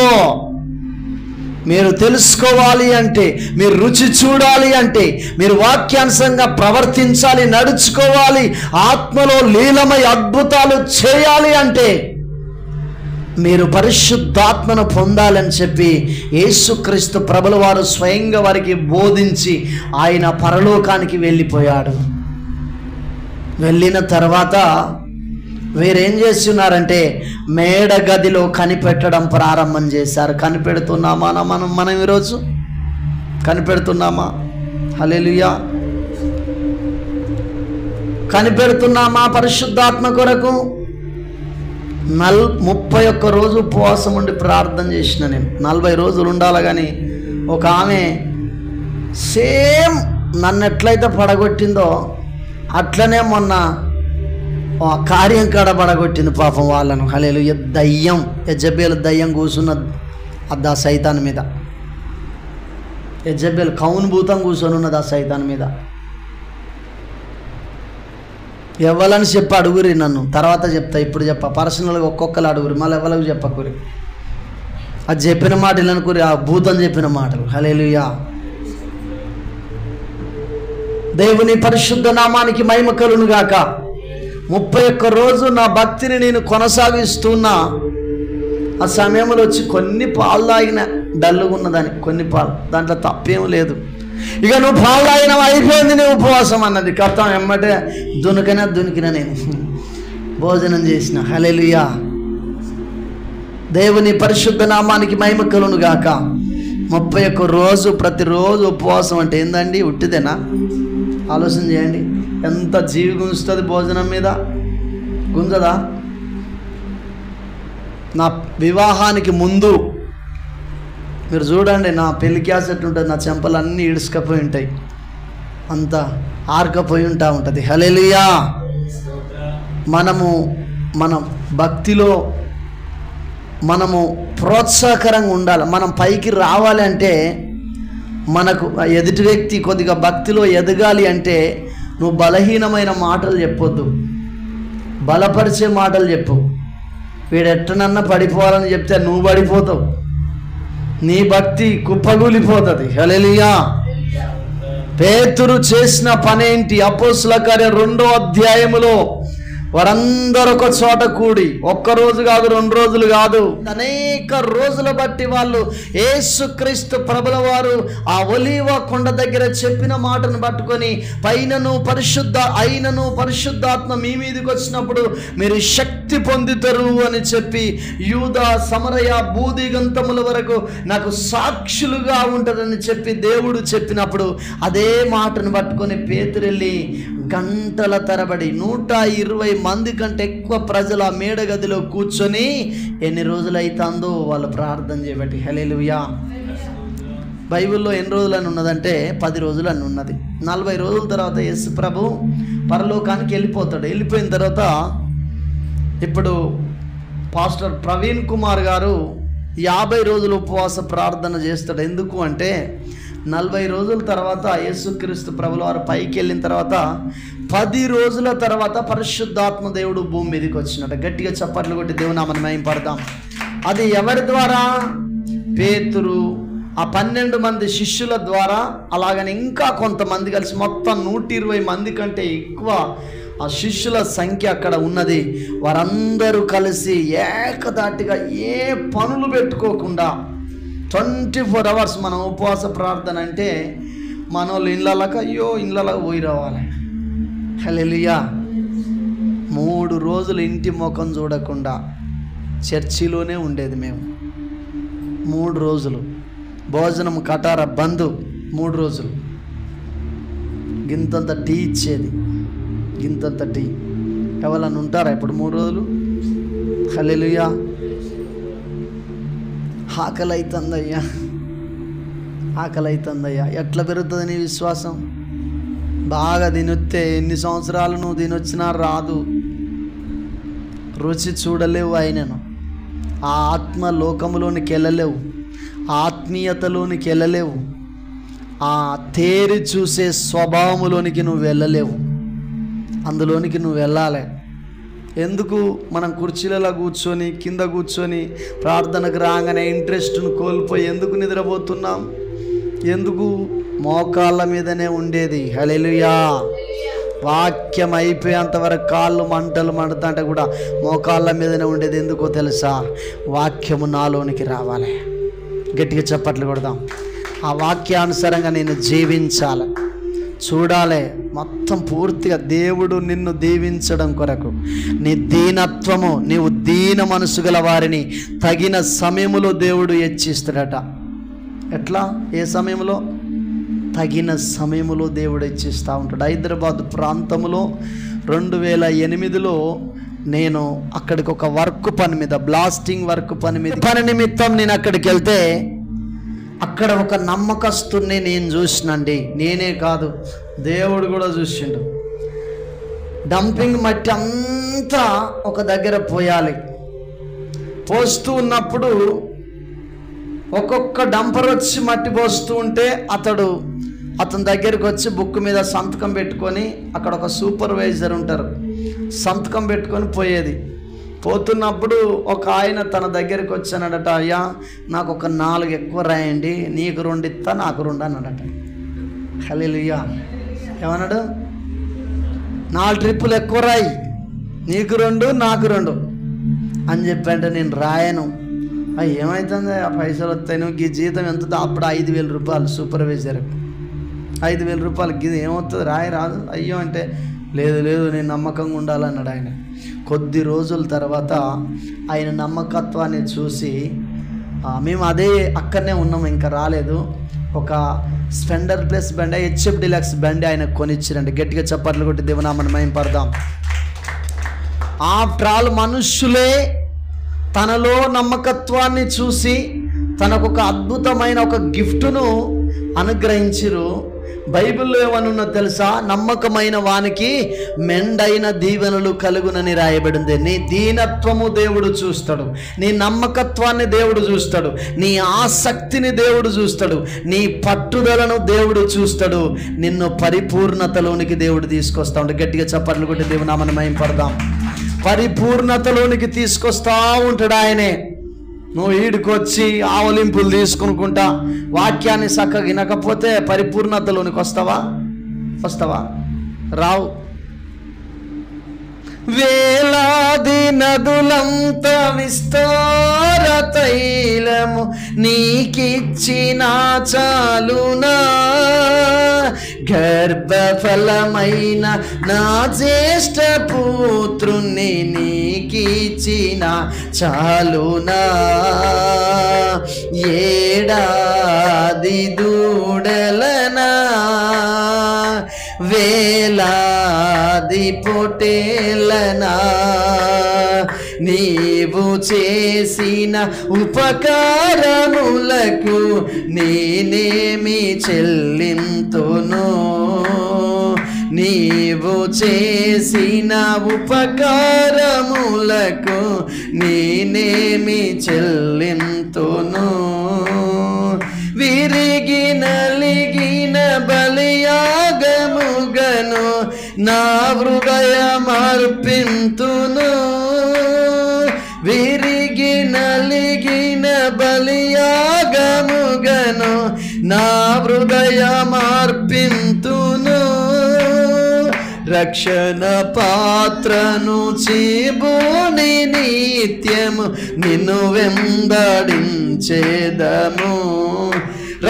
మీరు తెలుసుకోవాలి అంటే, మీరు రుచి చూడాలి అంటే, మీరు వాక్యానుసారంగా ప్రవర్తించాలి, నడుచుకోవాలి, ఆత్మలో లీలమై అద్భుతాలు చేయాలి అంటే మీరు పరిశుద్ధాత్మను పొందాలని చెప్పి యేసుక్రీస్తు ప్రభుల వారు స్వయంగా వారికి బోధించి ఆయన పరలోకానికి వెళ్ళిపోయాడు. వెళ్ళిన తర్వాత వీరేం చేస్తున్నారంటే మేడ గదిలో కనిపెట్టడం ప్రారంభం చేశారు. కనిపెడుతున్నామా మనం ఈరోజు? కనిపెడుతున్నామా? హల్లెలూయా. కనిపెడుతున్నామా పరిశుద్ధాత్మ కొరకు? 31 రోజు ఉపవాసం ఉండి ప్రార్థన చేసిన నేను. 40 రోజులు ఉండాలి. కానీ ఒక ఆమె సేమ్ నన్ను ఎట్లయితే పడగొట్టిందో అట్లనే మొన్న కార్యం కాడ పడగొట్టింది పాపం వాళ్ళను. హల్లెలూయా. దయ్యం, యెజబేలు దయ్యం కూర్చున్నది ఆ సైతాన్ మీద. యెజబేలు కౌను భూతం కూర్చొని ఉన్నది ఆ సైతాన్ మీద. ఎవరని చెప్పి అడుగురి నన్ను, తర్వాత చెప్తా. ఇప్పుడు పర్సనల్గా ఒక్కొక్కరు అడుగురి, మళ్ళీ ఎవరికి చెప్పకురి. అది చెప్పిన మాటలు అనుకురి, ఆ భూతం చెప్పిన మాటలు. హల్లెలూయా. దేవుని పరిశుద్ధ నామానికి మహిమ కలుగును గాక. 31 రోజు నా భక్తిని నేను కొనసాగిస్తున్నా. ఆ సమయంలో వచ్చి కొన్ని పాలు తాగిన, డల్లుగా ఉన్నదాన్ని, కొన్ని పాలు, దాంట్లో తప్పేం లేదు. ఇక నువ్వు పాలు తాగిన అయిపోయింది నీ ఉపవాసం అన్నది. కథం ఎమ్మటే దునికిన నేను భోజనం చేసిన. హల్లెలూయా. దేవుని పరిశుద్ధ నామానికి మహిమ కలుగును గాక. 31 రోజు ప్రతిరోజు ఉపవాసం అంటే ఏందండి? ఉట్టిదేనా? ఆలోచన చేయండి. ఎంత జీవి గుంజుతుంది భోజనం మీద? గుంజదా? నా వివాహానికి ముందు మీరు చూడండి, నా పెళ్లి క్యాసెట్ ఉంటుంది, నా చెంపలు అన్నీ ఇడుచుకపోయి ఉంటాయి, అంతా ఆర్కపోయి ఉంటుంది. హల్లెలూయా. మన భక్తిలో మనము ప్రోత్సాహకరంగా ఉండాలి. మనం పైకి రావాలి అంటే, మనకు ఎదుటి వ్యక్తి కొద్దిగా భక్తిలో ఎదగాలి అంటే నువ్వు బలహీనమైన మాటలు చెప్పొద్దు, బలపరిచే మాటలు చెప్పు. వీడెట్టనన్నా పడిపోవాలని చెప్తే నువ్వు పడిపోతావు, నీ భక్తి కుప్పగూలిపోతుంది. హల్లెలూయా. పేతురు చేసిన పనేంటి? అపోస్తుల కార్యం 2వ అధ్యాయములో వారందరూ ఒక చోట కూడి, 1 రోజు కాదు, 2 రోజులు కాదు, అనేక రోజుల బట్టి వాళ్ళు యేసుక్రీస్తు ప్రభుల వారు ఆ ఒలీవ కొండ దగ్గర చెప్పిన మాటను పట్టుకొని, పైనను పరిశుద్ధాత్మ మీ మీదకి వచ్చినప్పుడు మీరు శక్తి పొందుతారు అని చెప్పి, యూదా, సమరయ, భూదిగంతముల వరకు నాకు సాక్షులుగా ఉంటుందని చెప్పి దేవుడు చెప్పినప్పుడు అదే మాటను పట్టుకొని పేతురు వెళ్ళి గంటల తరబడి 120 మంది కంటే ఎక్కువ ప్రజలు ఆ మేడగదిలో కూర్చొని ఎన్ని రోజులైతుందో వాళ్ళు ప్రార్థన చేయబట్టి. హల్లెలూయా. బైబిల్లో ఎన్ని రోజులని ఉన్నదంటే 10 రోజులని ఉన్నది. 40 రోజుల తర్వాత యేసు ప్రభు పరలోకానికి వెళ్ళిపోతాడు. వెళ్ళిపోయిన తర్వాత ఇప్పుడు పాస్టర్ ప్రవీణ్ కుమార్ గారు 50 రోజులు ఉపవాస ప్రార్థన చేస్తాడు. ఎందుకు అంటే 40 రోజుల తర్వాత యేసుక్రీస్తు ప్రభుల వారు పైకి వెళ్ళిన తర్వాత 10 రోజుల తర్వాత పరిశుద్ధాత్మ దేవుడు భూమి మీదకి వచ్చినట్టు. గట్టిగా చప్పట్లు కొట్టి దేవుని నామమున మహిమపడదాం. అది ఎవరి ద్వారా? పేతురు, ఆ 12 మంది శిష్యుల ద్వారా, అలాగని ఇంకా కొంతమంది కలిసి మొత్తం 120 మంది కంటే ఎక్కువ ఆ శిష్యుల సంఖ్య అక్కడ ఉన్నది. వారందరూ కలిసి ఏకదాటిగా ఏ పనులు పెట్టుకోకుండా 24 hours మనం ఉపవాస ప్రార్థన అంటే మన వాళ్ళు ఇళ్ళకి పోయి రావాలి. హల్లెలూయా. 3 రోజులు ఇంటి ముఖం చూడకుండా చర్చిలోనే ఉండేది మేము. 3 రోజులు భోజనం కటార బంధు. 3 రోజులు గింతంత టీ ఇచ్చేది, గింతంత టీ. ఎవరన్నా ఉంటారా ఇప్పుడు 3 రోజులు? హల్లెలూయా. ఆకలి అవుతుందయ్యా. ఎట్లా పెరుగుతుంది నీ విశ్వాసం? బాగా తినొస్తే ఎన్ని సంవత్సరాలు నువ్వు తినొచ్చినా రాదు. రుచి చూడలేవు ఆయనను. ఆ ఆత్మ లోకములోనికి వెళ్ళలేవు, ఆత్మీయతలోనికి వెళ్ళలేవు, ఆ తేరి చూసే స్వభావములోనికి నువ్వు వెళ్ళలేవు. అందులోనికి నువ్వు వెళ్ళాలి. ఎందుకు మనం కుర్చీలలో కూర్చొని కింద కూర్చొని ప్రార్థనకు రాగానే ఇంట్రెస్ట్ను కోల్పోయి ఎందుకు నిద్రపోతున్నాం? ఎందుకు? మోకాళ్ళ మీదనే ఉండేది. హల్లెలూయా. వాక్యం అయిపోయేంత వరకు కాళ్ళు మండుతుంటే కూడా మోకాళ్ళ మీదనే ఉండేది. ఎందుకో తెలుసా? వాక్యము నాలోనికి రావాలి. గట్టిగా చప్పట్లు కొడదాం. ఆ వాక్యానుసారంగా నేను జీవించాలి, చూడాలి. మొత్తం పూర్తిగా దేవుడు నిన్ను దీవించడం కొరకు నీ దీనత్వము, నీవు దీన మనసు గల వారిని తగిన సమయములో దేవుడు హెచ్చిస్తాడట. ఎట్లా? ఏ సమయంలో? తగిన సమయములో దేవుడు హెచ్చిస్తూ ఉంటాడు. హైదరాబాద్ ప్రాంతంలో 2008లో నేను అక్కడికి ఒక వర్క్ పని మీద, బ్లాస్టింగ్ వర్క్ పని నిమిత్తం నేను అక్కడికి వెళ్తే అక్కడ ఒక నమ్మకస్తుని నేను చూసినండి. నేనే కాదు, దేవుడు కూడా చూసిండు. డంపింగ్ మట్టి అంతా ఒక దగ్గర పోయాలి. పోస్తూ ఉన్నప్పుడు ఒక్కొక్క డంపర్ వచ్చి మట్టి పోస్తూ ఉంటే అతని దగ్గరికి వచ్చి బుక్ మీద సంతకం పెట్టుకొని, అక్కడ ఒక సూపర్వైజర్ ఉంటారు, సంతకం పెట్టుకొని పోయేది. పోతున్నప్పుడు ఒక ఆయన తన దగ్గరికి వచ్చి అన్నాడట, అయ్యా నాకు ఒక 4 ఎక్కువ రాయండి, నీకు 2 ఇస్తా, నాకు 2 అన్నాడట. హల్లెలూయా. ఏమన్నాడు? 4 ట్రిప్పులు ఎక్కువ రాయి, నీకు 2 నాకు 2 అని చెప్పంటే, నేను రాయను. ఏమవుతుంది, ఆ పైసలు వస్తాయి, నువ్వు ఈ జీతం ఎంత? అప్పుడు 5,000 రూపాయలు సూపర్వైజర్కి. 5,000 రూపాయలు గిది ఏమవుతుంది, రాదు. అయ్యో అంటే, లేదు నేను నమ్మకంగా ఉండాలన్నాడు ఆయన. కొద్ది రోజుల తర్వాత ఆయన నమ్మకత్వాన్ని చూసి, మేము అక్కడనే ఉన్నాము, ఇంకా రాలేదు, ఒక స్పెండర్ ప్లస్ బండి, HF డీలక్స్ బండి ఆయన కొనిచ్చిరండి. గట్టిగా చప్పట్లు కొట్టి దేవునామని మహిమపడదాం. ఆఫ్టర్ ఆల్ మనుష్యులే తనలో నమ్మకత్వాన్ని చూసి తనకు ఒక అద్భుతమైన ఒక గిఫ్ట్ను అనుగ్రహించిరు. బైబిల్లో ఏమనున్నా తెలుసా? నమ్మకమైన వానికి మెండైన దీవెనలు కలుగునని రాయబడింది. నీ దీనత్వము దేవుడు చూస్తాడు, నీ నమ్మకత్వాన్ని దేవుడు చూస్తాడు, నీ ఆసక్తిని దేవుడు చూస్తాడు, నీ పట్టుదలను దేవుడు చూస్తాడు, నిన్ను పరిపూర్ణతలోనికి దేవుడు తీసుకొస్తా ఉంటాడు. గట్టిగా చప్పట్లు కొట్టి దేవునామని మహిమపడదాం. పరిపూర్ణతలోనికి తీసుకొస్తా ఉంటాడు ఆయనే. నువ్వు ఈడుకొచ్చి ఆవలింపులు తీసుకునుకుంటా వాక్యాన్ని చక్కగా వినకపోతే పరిపూర్ణతలోనికి వస్తావా? రావు. వేలాది నదులంత విస్తార తైలము నీకిచ్చిన చాలునా, గర్భఫలమైన నా జ్యేష్ఠ పుత్రుణ్ణి నీకిచ్చిన చాలునా, ఏడాది దూడలనా వేలాది పొటేలనా, నీవు చేసిన ఉపకారములకు నేనేమి చెల్లింతును, నీవు చేసిన ఉపకారములకు నేనేమి చెల్లింతును, విరిగి నలిగిన బలియాగముగను నా హృదయమర్పింతును, విరిగి నలిగిన బలియాగముగను నా హృదయమర్పింతును, రక్షణ పాత్రను చీబుని నిత్యము నిన్ను వెంబడించేదము.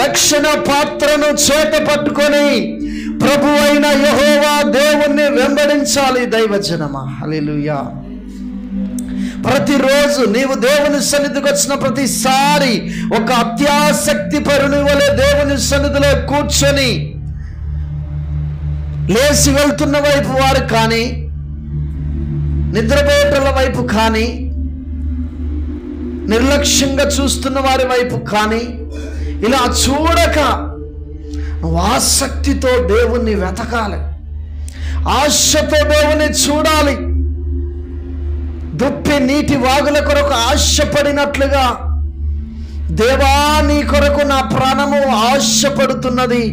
రక్షణ పాత్రను చేత పట్టుకొని ప్రభు అయిన యెహోవా దేవుణ్ణి వెంబడించాలి దైవజనమా. హల్లెలూయా. ప్రతిరోజు నీవు దేవుని సన్నిధికి వచ్చిన ప్రతిసారి ఒక అత్యాసక్తి పరుని వలె దేవుని సన్నిధిలో కూర్చొని లేచి వెళ్తున్న వైపు వారు కానీ, నిద్రపోయేటల వైపు కానీ, నిర్లక్ష్యంగా చూస్తున్న వారి వైపు కానీ ఇలా చూడక నువ్వు ఆసక్తితో దేవుణ్ణి వెతకాలి, ఆశతో దేవుణ్ణి చూడాలి. దుప్పి నీటి వాగుల కొరకు ఆశపడినట్లుగా దేవా నీ కొరకు నా ప్రాణము ఆశపడుతున్నది.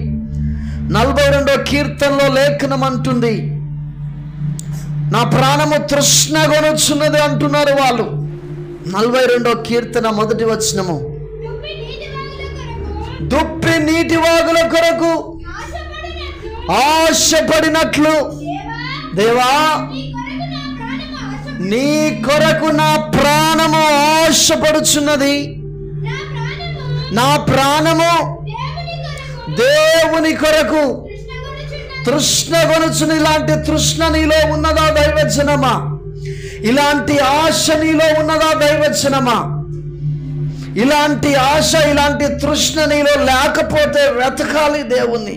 42వ కీర్తనలో లేఖనం అంటుంది, నా ప్రాణము తృష్ణగొనుచున్నది అంటున్నారు వాళ్ళు. 42వ కీర్తన 1వ వచనము, దుప్పి నీటి వాగుల కొరకు ఆశపడినట్లు దేవా నీ కొరకు నా ప్రాణము ఆశపడుచున్నది. నా ప్రాణము దేవుని కొరకు తృష్ణగొనుచుని. ఇలాంటి తృష్ణ నీలో ఉన్నదా దైవజనమా? ఇలాంటి ఆశ నీలో ఉన్నదా దైవజనమా? ఇలాంటి ఆశ, ఇలాంటి తృష్ణ నీలో లేకపోతే వెతకాలి దేవుణ్ణి,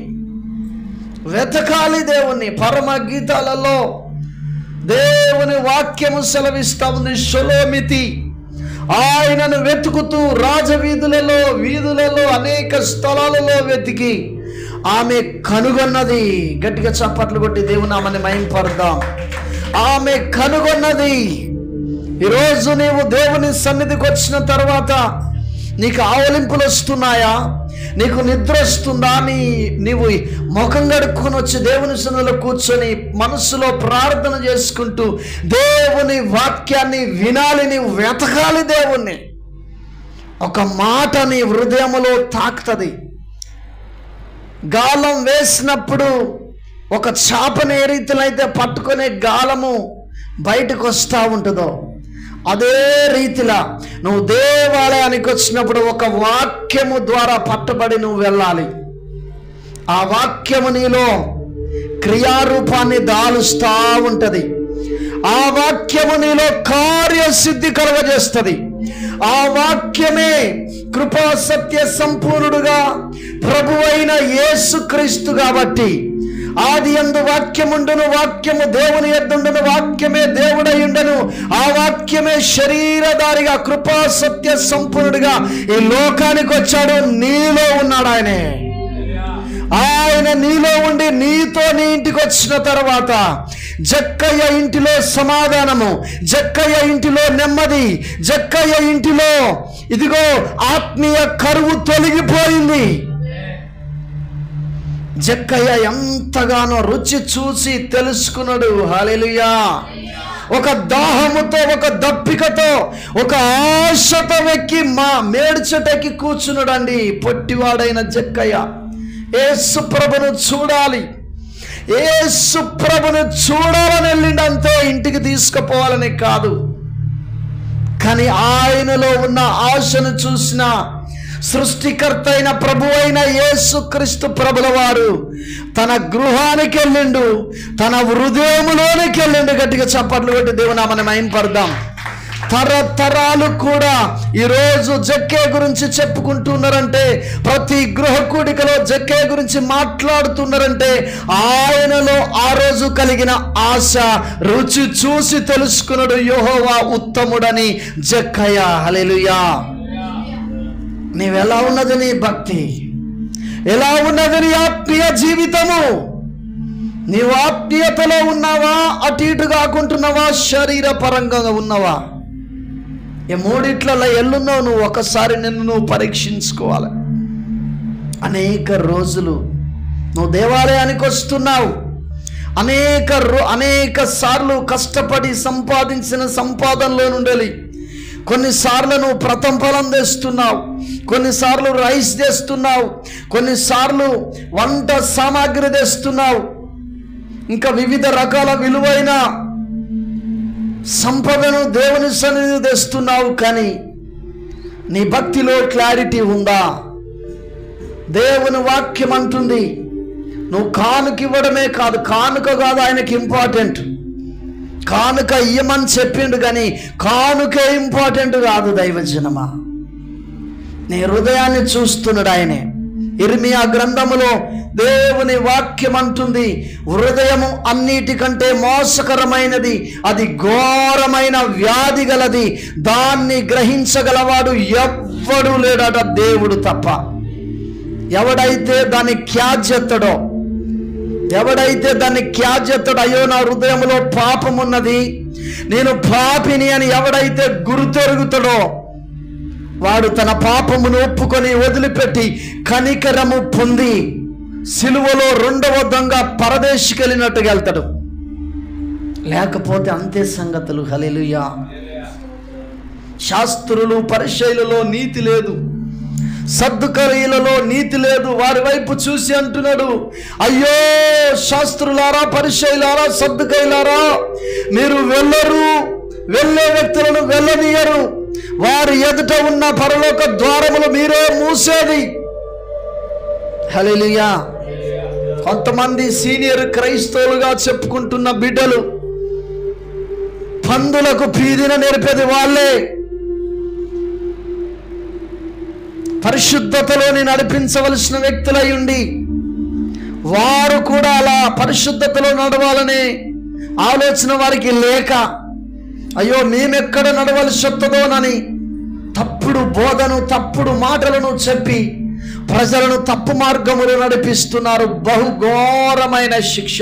వెతకాలి దేవుణ్ణి. పరమ గీతాలలో దేవుని వాక్యము సెలవిస్తా ఉంది, షలోమితి ఆయనను వెతుకుతూ రాజవీధులలో వీధులలో అనేక స్థలాలలో వెతికి ఆమె కనుగొన్నది. గట్టిగా చప్పట్లు కొట్టి దేవునామని మహింపడదాం. ఆమె కనుగొన్నది. ఈరోజు నీవు దేవుని సన్నిధికి వచ్చిన తర్వాత నీకు ఆవలింపులు వస్తున్నాయా? నీకు నిద్ర వస్తుందా? నీవు ముఖం కడుక్కొని వచ్చి దేవుని సన్నిధిలో కూర్చొని మనసులో ప్రార్థన చేసుకుంటూ దేవుని వాక్యాన్ని వినాలి, నీవు వెతకాలి దేవుణ్ణి. ఒక మాట నీ హృదయములో తాకుతుంది. గాలం వేసినప్పుడు ఒక చేపను ఏ రీతిలో అయితే పట్టుకునే గాలము బయటకు వస్తూ ఉంటుందో అదే రీతిలా నువ్వు దేవాలయానికి వచ్చినప్పుడు ఒక వాక్యము ద్వారా పట్టుబడి నువ్వు వెళ్ళాలి. ఆ వాక్యము నీలో క్రియారూపాన్ని దాలుస్తూ ఉంటుంది. ఆ వాక్యము నీలో కార్యసిద్ధి కలుగజేస్తుంది. ఆ వాక్యమే కృపా సత్య సంపూర్ణుడుగా ప్రభువైన యేసుక్రీస్తు కాబట్టి ఆది యందు వాక్యముండును, వాక్యము దేవుని యొద్దుండును, వాక్యమే దేవుడై ఉండెను, ఆ వాక్యమే శరీరధారిగా కృపా సత్య సంపూర్ణుడిగా ఈ లోకానికి వచ్చాడు. నీలో ఉన్నాడు ఆయనే. ఆయన నీలో ఉండి నీతో నీ ఇంటికి వచ్చిన తర్వాత జక్కయ్య ఇంటిలో సమాధానము, జక్కయ్య ఇంటిలో నెమ్మది, జక్కయ్య ఇంటిలో ఇదిగో ఆత్మీయ కరువు తొలగిపోయింది. జక్కయ్య ఎంతగానో రుచి చూసి తెలుసుకున్నాడు. హల్లెలూయా. ఒక దాహముతో, ఒక దప్పికతో, ఒక ఆశతో వెక్కి మేడ్చటకి కూర్చున్నాడండి పొట్టివాడైన జక్కయ్య. యేసు ప్రభును చూడాలి, యేసు ప్రభును చూడాలని వెళ్ళిండంతే, ఇంటికి తీసుకుపోవాలని కాదు. కానీ ఆయనలో ఉన్న ఆశను చూసిన సృష్టికర్త అయిన ప్రభు అయిన యేసుక్రీస్తు ప్రభుల వారు తన గృహానికి వెళ్ళిండు, తన హృదయములోనికి వెళ్ళిండు. గట్టిగా చప్పట్లు కొట్టి దేవునామని మహింపడదాం. తరతరాలు కూడా ఈరోజు జక్కే గురించి చెప్పుకుంటున్నారంటే, ప్రతి గృహ కూడికలో జక్కే గురించి మాట్లాడుతున్నారంటే ఆయనలో ఆ రోజు కలిగిన ఆశ రుచి చూసి తెలుసుకున్నాడు యెహోవా ఉత్తముడని జక్కయ్య. హల్లెలూయా. నీవెలా ఉన్నది నీ భక్తి? ఎలా ఉన్నది నీ ఆత్మీయ జీవితము? నీవు ఆత్మీయతలో ఉన్నావా? అటు ఇటు కాకుంటున్నావా? శరీర పరంగా ఉన్నావా? ఈ మూడిట్లలో ఎల్లున్నావు నువ్వు? ఒకసారి నిన్ను నువ్వు పరీక్షించుకోవాలి. అనేక రోజులు నువ్వు దేవాలయానికి వస్తున్నావు, అనేక సార్లు కష్టపడి సంపాదించిన సంపాదనలో నుండి కొన్నిసార్లు నువ్వు ప్రథమ ఫలం తెస్తున్నావు, కొన్నిసార్లు రైస్ తెస్తున్నావు, కొన్నిసార్లు వంట సామాగ్రి తెస్తున్నావు, ఇంకా వివిధ రకాల విలువైన సంపదను దేవుని సన్నిధి తెస్తున్నావు. కానీ నీ భక్తిలో క్లారిటీ ఉందా? దేవుని వాక్యం అంటుంది నువ్వు కానుక ఇవ్వడమే కాదు, కానుక కాదు ఆయనకి ఇంపార్టెంట్. కానుక ఇయ్యమని చెప్పిండు కానీ కానుకే ఇంపార్టెంట్ కాదు. దైవజనమా, నీ హృదయాన్ని చూస్తున్నాడు ఆయనే. ఇర్మియా గ్రంథములో దేవుని వాక్యం అంటుంది, హృదయము అన్నిటికంటే మోసకరమైనది, అది ఘోరమైన వ్యాధి గలది, దాన్ని గ్రహించగలవాడు ఎవ్వడు లేడట, దేవుడు తప్ప. ఎవడైతే దాన్ని క్యాజ్యెత్తడో, అయ్యో నా హృదయంలో పాపం ఉన్నది, నేను పాపిని అని ఎవడైతే గుర్తెరుగుతాడో వాడు తన పాపమును ఒప్పుకొని వదిలిపెట్టి కనికరము పొంది సిలువలో రెండవ దొంగ పరదేశికి వెళ్ళినట్టుగా వెళ్తాడు. లేకపోతే అంతే సంగతులు. హల్లెలూయా. శాస్త్రులు పరిసయ్యులలో నీతి లేదు, సద్దుకరీలలో నీతి లేదు. వారి వైపు చూసి అంటున్నాడు, అయ్యో శాస్త్రులారా, పరిసయ్యులారా, సద్దుకరీలారా, మీరు వెళ్ళరు, వెళ్ళే వ్యక్తులను వెళ్ళనీయరు, వారి ఎదుట ఉన్న పరలోక ద్వారములు మీరే మూసేది. హల్లెలూయా. కొంతమంది సీనియర్ క్రైస్తవులుగా చెప్పుకుంటున్న బిడ్డలు పందులకు పీదిన నేర్పేది వాళ్ళే. పరిశుద్ధతలోని నడిపించవలసిన వ్యక్తులై ఉండి వారు కూడా అలా పరిశుద్ధతలో నడవాలనే ఆలోచన వారికి లేక, అయ్యో మేమెక్కడ నడవలసి వస్తుందోనని తప్పుడు బోధను, తప్పుడు మాటలను చెప్పి ప్రజలను తప్పు మార్గములు నడిపిస్తున్నారు. బహుఘోరమైన శిక్ష.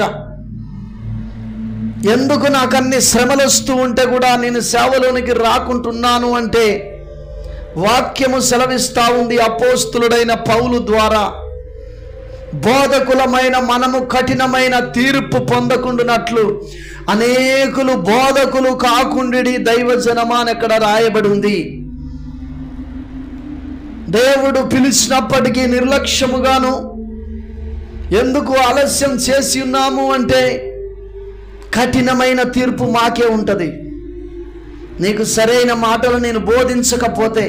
ఎందుకు నాకు అన్ని శ్రమలు వస్తూ ఉంటే కూడా నేను సేవలోనికి రాకుంటున్నాను అంటే వాక్యము సెలవిస్తా ఉంది. అపోస్తులుడైన పౌలు ద్వారా బోధకులమైన మనము కఠినమైన తీర్పు పొందకుండానట్లు అనేకులు బోధకులు కాకుండి దైవజనమా అని అక్కడ రాయబడి ఉంది. దేవుడు పిలిచినప్పటికీ నిర్లక్ష్యముగాను ఎందుకు ఆలస్యం చేసి ఉన్నాము అంటే కఠినమైన తీర్పు మాకే ఉంటుంది. నీకు సరైన మాటలు నేను బోధించకపోతే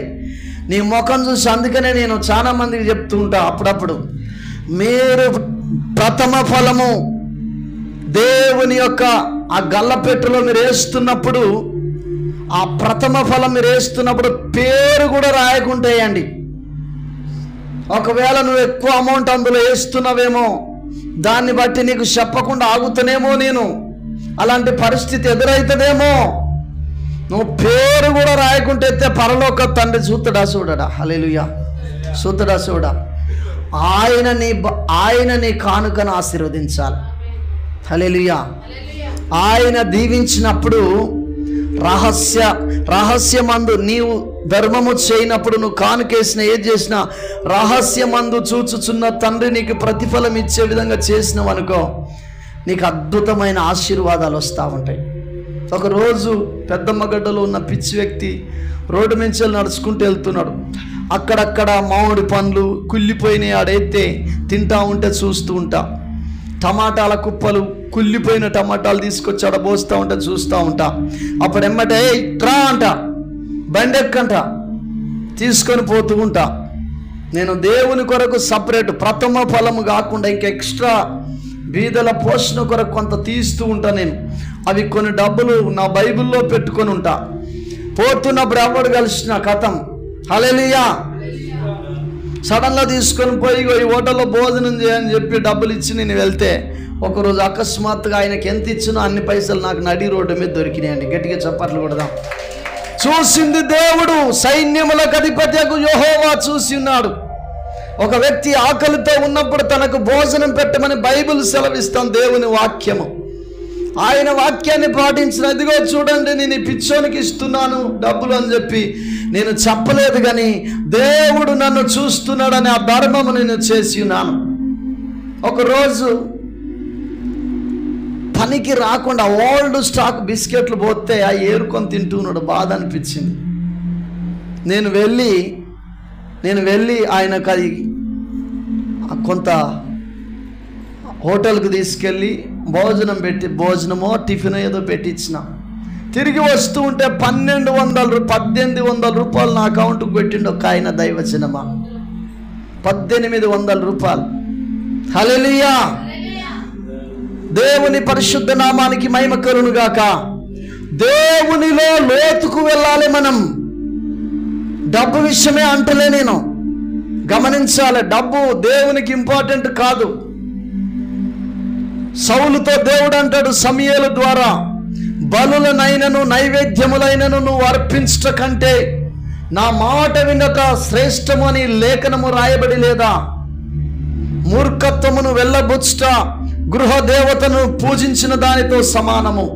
నీ ముఖం చూసి, అందుకనే నేను చాలా మందికి చెప్తూ ఉంటా అప్పుడప్పుడు, మీరు ప్రథమ ఫలము దేవుని యొక్క ఆ గల్లపెట్టులో మీరు వేస్తున్నప్పుడు, ఆ ప్రథమ ఫలం మీరు వేస్తున్నప్పుడు పేరు కూడా రాయకుంటేయండి. ఒకవేళ నువ్వు ఎక్కువ అమౌంట్ అందులో వేస్తున్నావేమో, దాన్ని బట్టి నీకు చెప్పకుండా ఆగుతానేమో నేను, అలాంటి పరిస్థితి ఎదురవుతుందేమో. నువ్వు పేరు కూడా రాయకుంటే పరలోక తండ్రి చూస్తాడా చూడడా? హల్లెలూయా. చూస్తాడా చూడా? ఆయన నీ కానుకను ఆశీర్వదించాలి. హల్లెలూయా. ఆయన దీవించినప్పుడు రహస్యమందు నీవు ధర్మము చేయనప్పుడు, నువ్వు కానుకేసిన ఏది చేసినా రహస్యమందు చూచుచున్న తండ్రి నీకు ప్రతిఫలం ఇచ్చే విధంగా చేసినావు అనుకో, నీకు అద్భుతమైన ఆశీర్వాదాలు వస్తూ ఉంటాయి. ఒకరోజు పెద్దమ్మగడ్డలో ఉన్న పిచ్చి వ్యక్తి రోడ్డు నుంచి నడుచుకుంటూ వెళ్తున్నాడు. అక్కడక్కడ మామిడి పండ్లు కుళ్ళిపోయినాయి ఆడైతే తింటా ఉంటే చూస్తూ ఉంటా. టమాటాల కుప్పలు, కుళ్ళిపోయిన టమాటాలు తీసుకొచ్చి ఆడ పోస్తూ ఉంటే చూస్తూ ఉంటా. అప్పుడు ఎమ్మటే ట్రా అంట, బండెక్కంట, తీసుకొని పోతూ ఉంటా. నేను దేవుని కొరకు సపరేట్ ప్రథమ ఫలము కాకుండా ఇంకా ఎక్స్ట్రా బీదల పోషణ కొరకు కొంత తీస్తూ ఉంటా. నేను అవి కొన్ని డబ్బులు నా బైబిల్లో పెట్టుకొని ఉంటా. పోతున్నప్పుడు ఎవడు కలిసిన కథం, హల్లెలూయా, సడన్గా తీసుకొని పోయి ఈ హోటల్లో భోజనం చేయని చెప్పి డబ్బులు ఇచ్చి నేను వెళ్తే, ఒకరోజు అకస్మాత్తుగా ఆయనకి ఎంత ఇచ్చినో అన్ని పైసలు నాకు నడి రోడ్డు మీద దొరికినాయండి. గట్టిగా చప్పట్లు కొడదాం. చూసింది దేవుడు, సైన్యములకు అధిపతియగు యెహోవా చూసి ఉన్నాడు. ఒక వ్యక్తి ఆకలితో ఉన్నప్పుడు తనకు భోజనం పెట్టమని బైబిల్ సెలవిస్తాం, దేవుని వాక్యము. ఆయన వాక్యాన్ని పాటించిన, ఇదిగో చూడండి నేను ఈ పిచ్చోనికి ఇస్తున్నాను డబ్బులు అని చెప్పి నేను చెప్పలేదు, కానీ దేవుడు నన్ను చూస్తున్నాడని ఆ ధర్మము నేను చేసి ఉన్నాను. ఒకరోజు పనికి రాకుండా ఓల్డ్ స్టాక్ బిస్కెట్లు పోతే ఆ ఏరుకొని తింటున్నాడు. బాధ అనిపించింది. నేను వెళ్ళి ఆయనకు అది కొంత హోటల్కి తీసుకెళ్ళి భోజనమో టిఫిన్ ఏదో పెట్టించిన. తిరిగి వస్తూ ఉంటే 1800 రూపాయలు నా అకౌంట్కి పెట్టిండు ఒక ఆయన. దైవజనమా, 1800 రూపాయలు. హల్లెలూయా. దేవుని పరిశుద్ధ నామానికి మహిమ కలుగును గాక. దేవునిలో లోతుకు వెళ్ళాలి మనం. డబ్బు విషయమే అంటలే నేను, గమనించాలి. డబ్బు దేవునికి ఇంపార్టెంట్ కాదు. సౌలుతో దేవుడు అంటాడు సమూయేలు ద్వారా, బలులనైనను నైవేద్యములైనను నువ్వు అర్పించట కంటే నా మాట వినట శ్రేష్టము అని లేఖనము రాయబడి లేదా? మూర్ఖత్వమును వెళ్ళబుచ్చుట గృహదేవతను పూజించిన దానితో సమానము.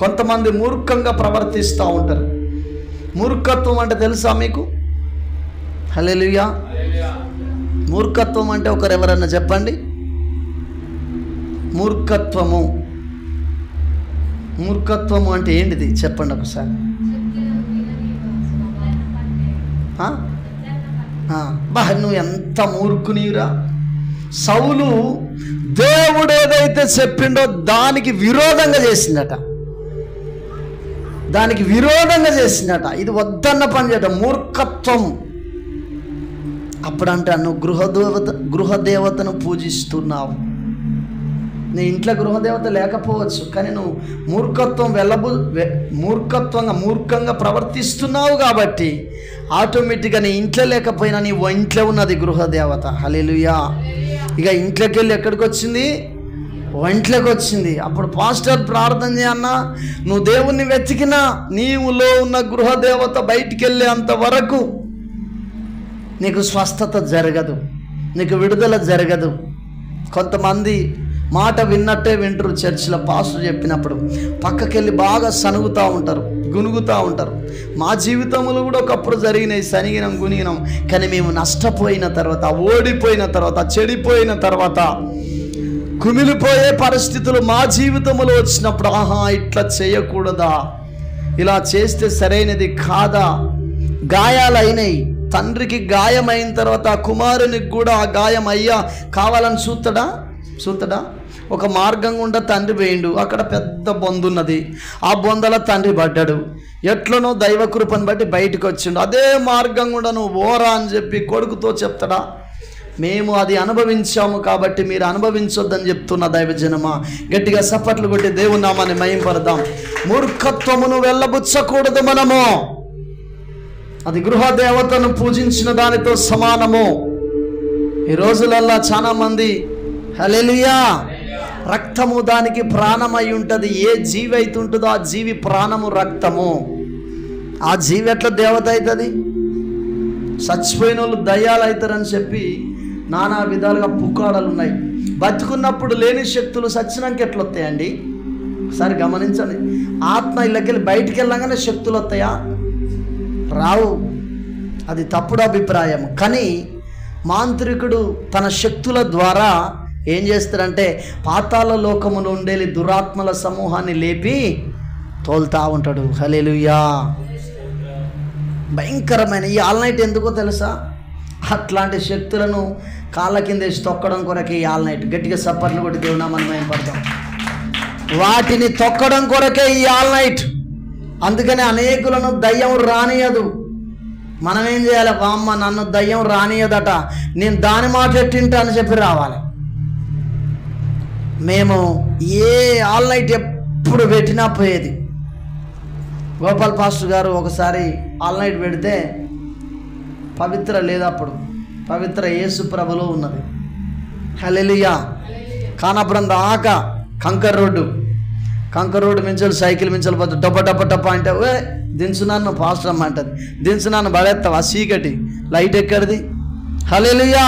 కొంతమంది మూర్ఖంగా ప్రవర్తిస్తూ ఉంటారు. మూర్ఖత్వం అంటే తెలుసా మీకు? హల్లెలూయా. మూర్ఖత్వం అంటే ఎవరన్నా చెప్పండి. మూర్ఖత్వము అంటే ఏంటిది చెప్పండి ఒకసారి. నువ్వు ఎంత మూర్ఖునిరా. సౌలు దేవుడు ఏదైతే చెప్పిండో దానికి విరోధంగా చేసిందట. ఇది వద్దన్న పని చేయటం మూర్ఖత్వం. అప్పుడంటే నువ్వు గృహదేవతను పూజిస్తున్నావు. నీ ఇంట్లో గృహదేవత లేకపోవచ్చు, కానీ నువ్వు మూర్ఖంగా ప్రవర్తిస్తున్నావు కాబట్టి ఆటోమేటిక్గా నీ ఇంట్లో లేకపోయినా నీ ఇంట్లో ఉన్నది గృహదేవత. హల్లెలూయా. ఇక ఇంట్లోకి వెళ్ళి ఎక్కడికి వచ్చింది? ఒంట్లోకి వచ్చింది. అప్పుడు పాస్టర్ ప్రార్థన చేయన్నా, నువ్వు దేవుణ్ణి వెతికినా నీవులో ఉన్న గృహదేవత బయటికి వెళ్ళేంత వరకు నీకు స్వస్థత జరగదు, నీకు విడుదల జరగదు. కొంతమంది మాట విన్నట్టే వింటారు. చర్చిలో పాస్టర్ చెప్పినప్పుడు పక్కకెళ్ళి బాగా సనుగుతూ ఉంటారు, గునుగుతూ ఉంటారు. మా జీవితంలో కూడా ఒకప్పుడు జరిగినాయి, సనిగినం గునిగినం. కానీ మేము నష్టపోయిన తర్వాత, ఓడిపోయిన తర్వాత, చెడిపోయిన తర్వాత, కుమిలిపోయే పరిస్థితులు మా జీవితంలో వచ్చినప్పుడు, ఆహా ఇట్లా చేయకూడదా, ఇలా చేస్తే సరైనది కాదా, గాయాలైనయి. తండ్రికి గాయమైన తర్వాత కుమారునికి కూడా ఆ గాయం అయ్యా కావాలని చూస్తాడా? ఒక మార్గం గుండా తండ్రి పోయిండు, అక్కడ పెద్ద బొందు ఉన్నది, ఆ బొందల తండ్రి పడ్డాడు. ఎట్లనో దైవ కృపను బట్టి బయటకు వచ్చిండు. అదే మార్గం గుండా నువ్వు ఓరా అని చెప్పి కొడుకుతో చెప్తాడా? మేము అది అనుభవించాము కాబట్టి మీరు అనుభవించొద్దని చెప్తున్న దైవజనమా, గట్టిగా సపట్లు కొట్టి దేవుని నామాన్ని మహింపడదాం. మూర్ఖత్వమును వెళ్ళబుచ్చకూడదు మనము. అది గృహదేవతను పూజించిన దానితో సమానము. ఈ రోజులల్లా చాలా మంది హల్లెలూయా, రక్తము దానికి ప్రాణమై ఉంటుంది. ఏ జీవి అయితే ఉంటుందో ఆ జీవి ప్రాణము రక్తము. ఆ జీవి ఎట్లా దేవత అవుతుంది? చచ్చిపోయిన వాళ్ళు దయ్యాలు అవుతారని చెప్పి నానా విధాలుగా పుకాడలు ఉన్నాయి. బతుకున్నప్పుడు లేని శక్తులు సచ్చినాక ఎట్లా వస్తాయండి? ఒకసారి గమనించండి. ఆత్మ ఇళ్ళకెళ్ళి బయటికి వెళ్ళగానే శక్తులు వస్తాయా? రావు. అది తప్పుడు అభిప్రాయం. కానీ మాంత్రికుడు తన శక్తుల ద్వారా ఏం చేస్తాడంటే పాతాళ లోకములో ఉండేది దురాత్మల సమూహాన్ని లేపి తోలుతా ఉంటాడు. హల్లెలూయా. భయంకరమైన ఈ ఆల్ నైట్ ఎందుకో తెలుసా? అట్లాంటి శక్తులను కాళ్ళ కింద వేసి తొక్కడం కొరకే ఈ ఆల్ నైట్. గట్టిగా సప్పర్లు కొట్టి దేవునా మనం ఏం పడతాం. వాటిని తొక్కడం కొరకే ఈ ఆల్ నైట్. అందుకని అనేకులను దయ్యం రానియదు. మనం ఏం చేయాలి? వామ్మ నన్ను దయ్యం రానియదట, నేను దాని మాట ఎట్టింటా అని చెప్పి రావాలి. మేము ఏ ఆల్ నైట్ ఎప్పుడు పెట్టినా పోయేది. గోపాల్ పాస్టర్ గారు ఒకసారి ఆల్ నైట్ పెడితే పవిత్ర లేదు, అప్పుడు పవిత్ర యేసు ప్రభులో ఉన్నది. హల్లెలూయా. కానాపురం దాకా కంకర్ రోడ్డు మించాలి, సైకిల్ మించాలి పోతే డబ్బ డబ్బ డబ్బ అంటే దించున్నాను పాస్టర్ అమ్మ అంటది. దించున్నాను పడేస్తావా? చీకటి లైట్ ఎక్కడిది? హల్లెలూయా.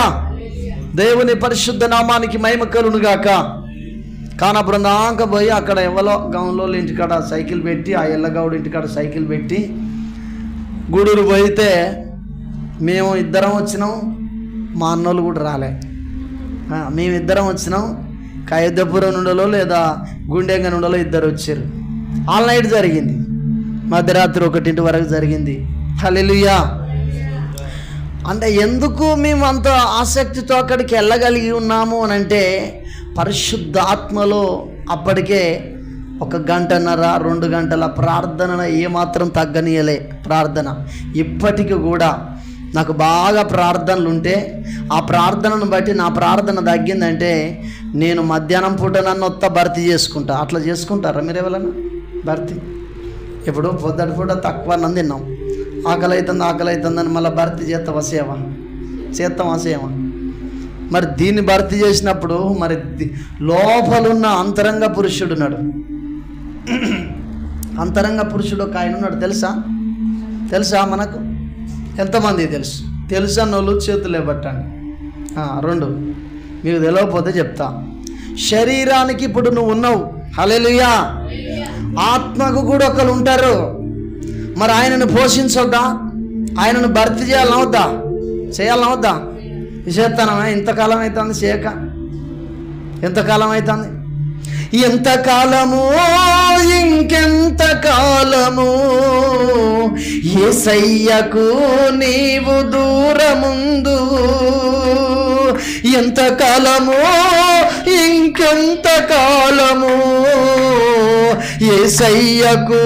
దేవుని పరిశుద్ధ నామానికి మహిమ కలుగునుగాక. కానాపురం దాకా పోయి అక్కడ ఎవరో గౌన్లో ఇంటికాడ సైకిల్ పెట్టి, ఆ ఎల్లగౌడు ఇంటికాడ సైకిల్ పెట్టి గూడూరు పోయితే మేము ఇద్దరం వచ్చినాం, మా అన్నోళ్ళు కూడా రాలే. మేమిద్దరం వచ్చినాం. కయోధ్యపురం నుండలో లేదా గుండెంగ నుండలో ఇద్దరు వచ్చారు. ఆల్ నైట్ జరిగింది, మధ్యరాత్రి 1 వరకు జరిగింది. హల్లెలూయా. అంటే ఎందుకు మేము అంత ఆసక్తితో అక్కడికి వెళ్ళగలిగి ఉన్నాము అని అంటే, పరిశుద్ధ ఆత్మలో అప్పటికే 1 గంటన్నర 2 గంటల ప్రార్థన ఏమాత్రం తగ్గనీయలే. ప్రార్థన ఇప్పటికి కూడా నాకు బాగా ప్రార్థనలు ఉంటే ఆ ప్రార్థనను బట్టి నా ప్రార్థన తగ్గిందంటే నేను మధ్యాహ్నం పూట నన్ను భర్తీ చేసుకుంటా. అట్లా చేసుకుంటారా మీరు ఎవరైనా భర్తీ? ఇప్పుడు పొద్దుటి పూట తక్కువ అన్నం తిన్నాం, ఆకలి అవుతుందని మళ్ళీ భర్తీ చేస్తావా? చేస్తావా? మరి దీన్ని భర్తీ చేసినప్పుడు మరి లోపలున్న అంతరంగ పురుషుడు ఉన్నాడు. అంతరంగ పురుషుడు ఒక ఆయన ఉన్నాడు. తెలుసా మనకు? ఎంతమంది తెలుసు అన్నోళ్ళు చేతులు ఇవ్వట్టండి. 2 మీకు తెలియకపోతే చెప్తా. శరీరానికి ఇప్పుడు నువ్వు ఉన్నావు. హల్లెలూయా. ఆత్మకు కూడా ఒకరు ఉంటారు. మరి ఆయనను పోషించొద్దా? ఆయనను భర్తీ చేయాలనవద్దా? చేస్తానమా? ఇంతకాలం అవుతుంది చేయక. ఎంతకాలం అవుతుంది? ఎంతకాలము ఇంకెంతకాలము యేసయ్యకు నీవు దూరముందు. ఎంతకాలము ఇంకెంతకాలము యేసయ్యకు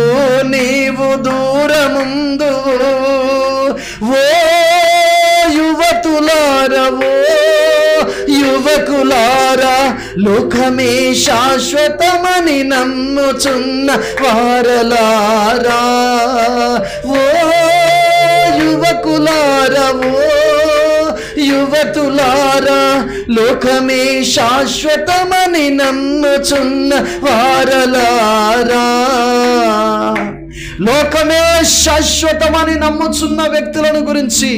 నీవు దూరముందు. ఓ యువకులారా లోకమే శాశ్వతమని నమ్ముచున్న వారలారా, ఓ యువకులారా, ఓ యువతులారా లోకమే శాశ్వతమని నమ్ముచున్న వారలారా, లోకమే శాశ్వతమని నమ్ముచున్న వ్యక్తులను గురించి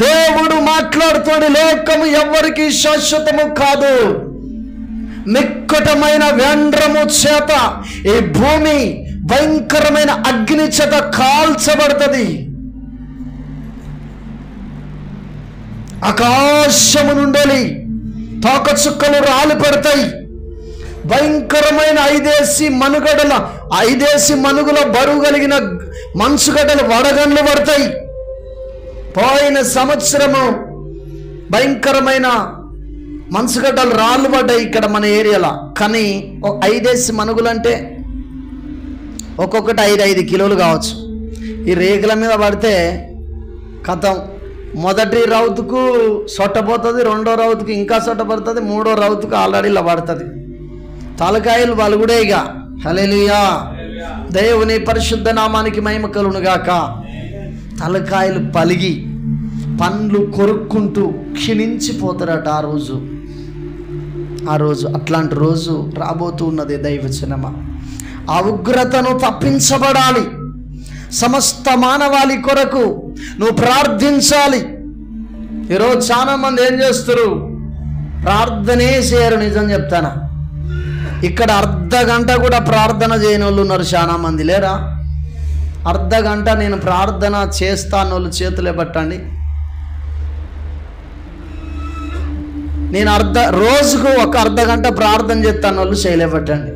దేవుడు మాట్లాడుతాడు. లోకము ఎవ్వరికి శాశ్వతము కాదు. మిక్కటమైన వ్యండ్రము చేత ఈ భూమి భయంకరమైన అగ్ని చేత కాల్చబడుతుంది. ఆకాశము నుండి తోకచుక్కలు రాలి పడతాయి. భయంకరమైన 5 మనుగుల బరువు కలిగిన మంచుగడ్డలు వడగండ్లు పడతాయి. పోయిన సంవత్సరము భయంకరమైన మంచుగడ్డలు రాళ్ళు పడ్డాయి ఇక్కడ మన ఏరియాలో. కానీ 5 మనుగులు అంటే ఒక్కొక్కటి 5 కిలోలు కావచ్చు. ఈ రేకుల మీద పడితే కథం, మొదటి రౌతుకు సొట్టపోతుంది, రెండో రౌతుకు ఇంకా సొట్టపడుతుంది, మూడో రౌతుకు ఆల్రెడీ ఇలా పడుతుంది. తలకాయలు బలుగుడే ఇక. హల్లెలూయా. దేవుని పరిశుద్ధ నామానికి మహిమ కలుగును గాక. తలకాయలు పలిగి పండ్లు కొరుక్కుంటూ క్షీణించిపోతారట ఆ రోజు. అట్లాంటి రోజు రాబోతూ ఉన్నది దైవజనమా. ఆ ఉగ్రతను తప్పించబడాలి. సమస్త మానవాళి కొరకు నువ్వు ప్రార్థించాలి. ఈరోజు చాలా మంది ఏం చేస్తారు? ప్రార్థనే చేయరు. నిజం చెప్తానా, ఇక్కడ అర్ధగంట కూడా ప్రార్థన చేయని వాళ్ళు ఉన్నారు చాలా మంది. లేరా? అర్ధగంట నేను ప్రార్థన చేస్తాను వాళ్ళు చేతులే పట్టండి. నేను రోజుకు ఒక అర్ధగంట ప్రార్థన చేస్తాను వాళ్ళు చేయలేబట్టండి.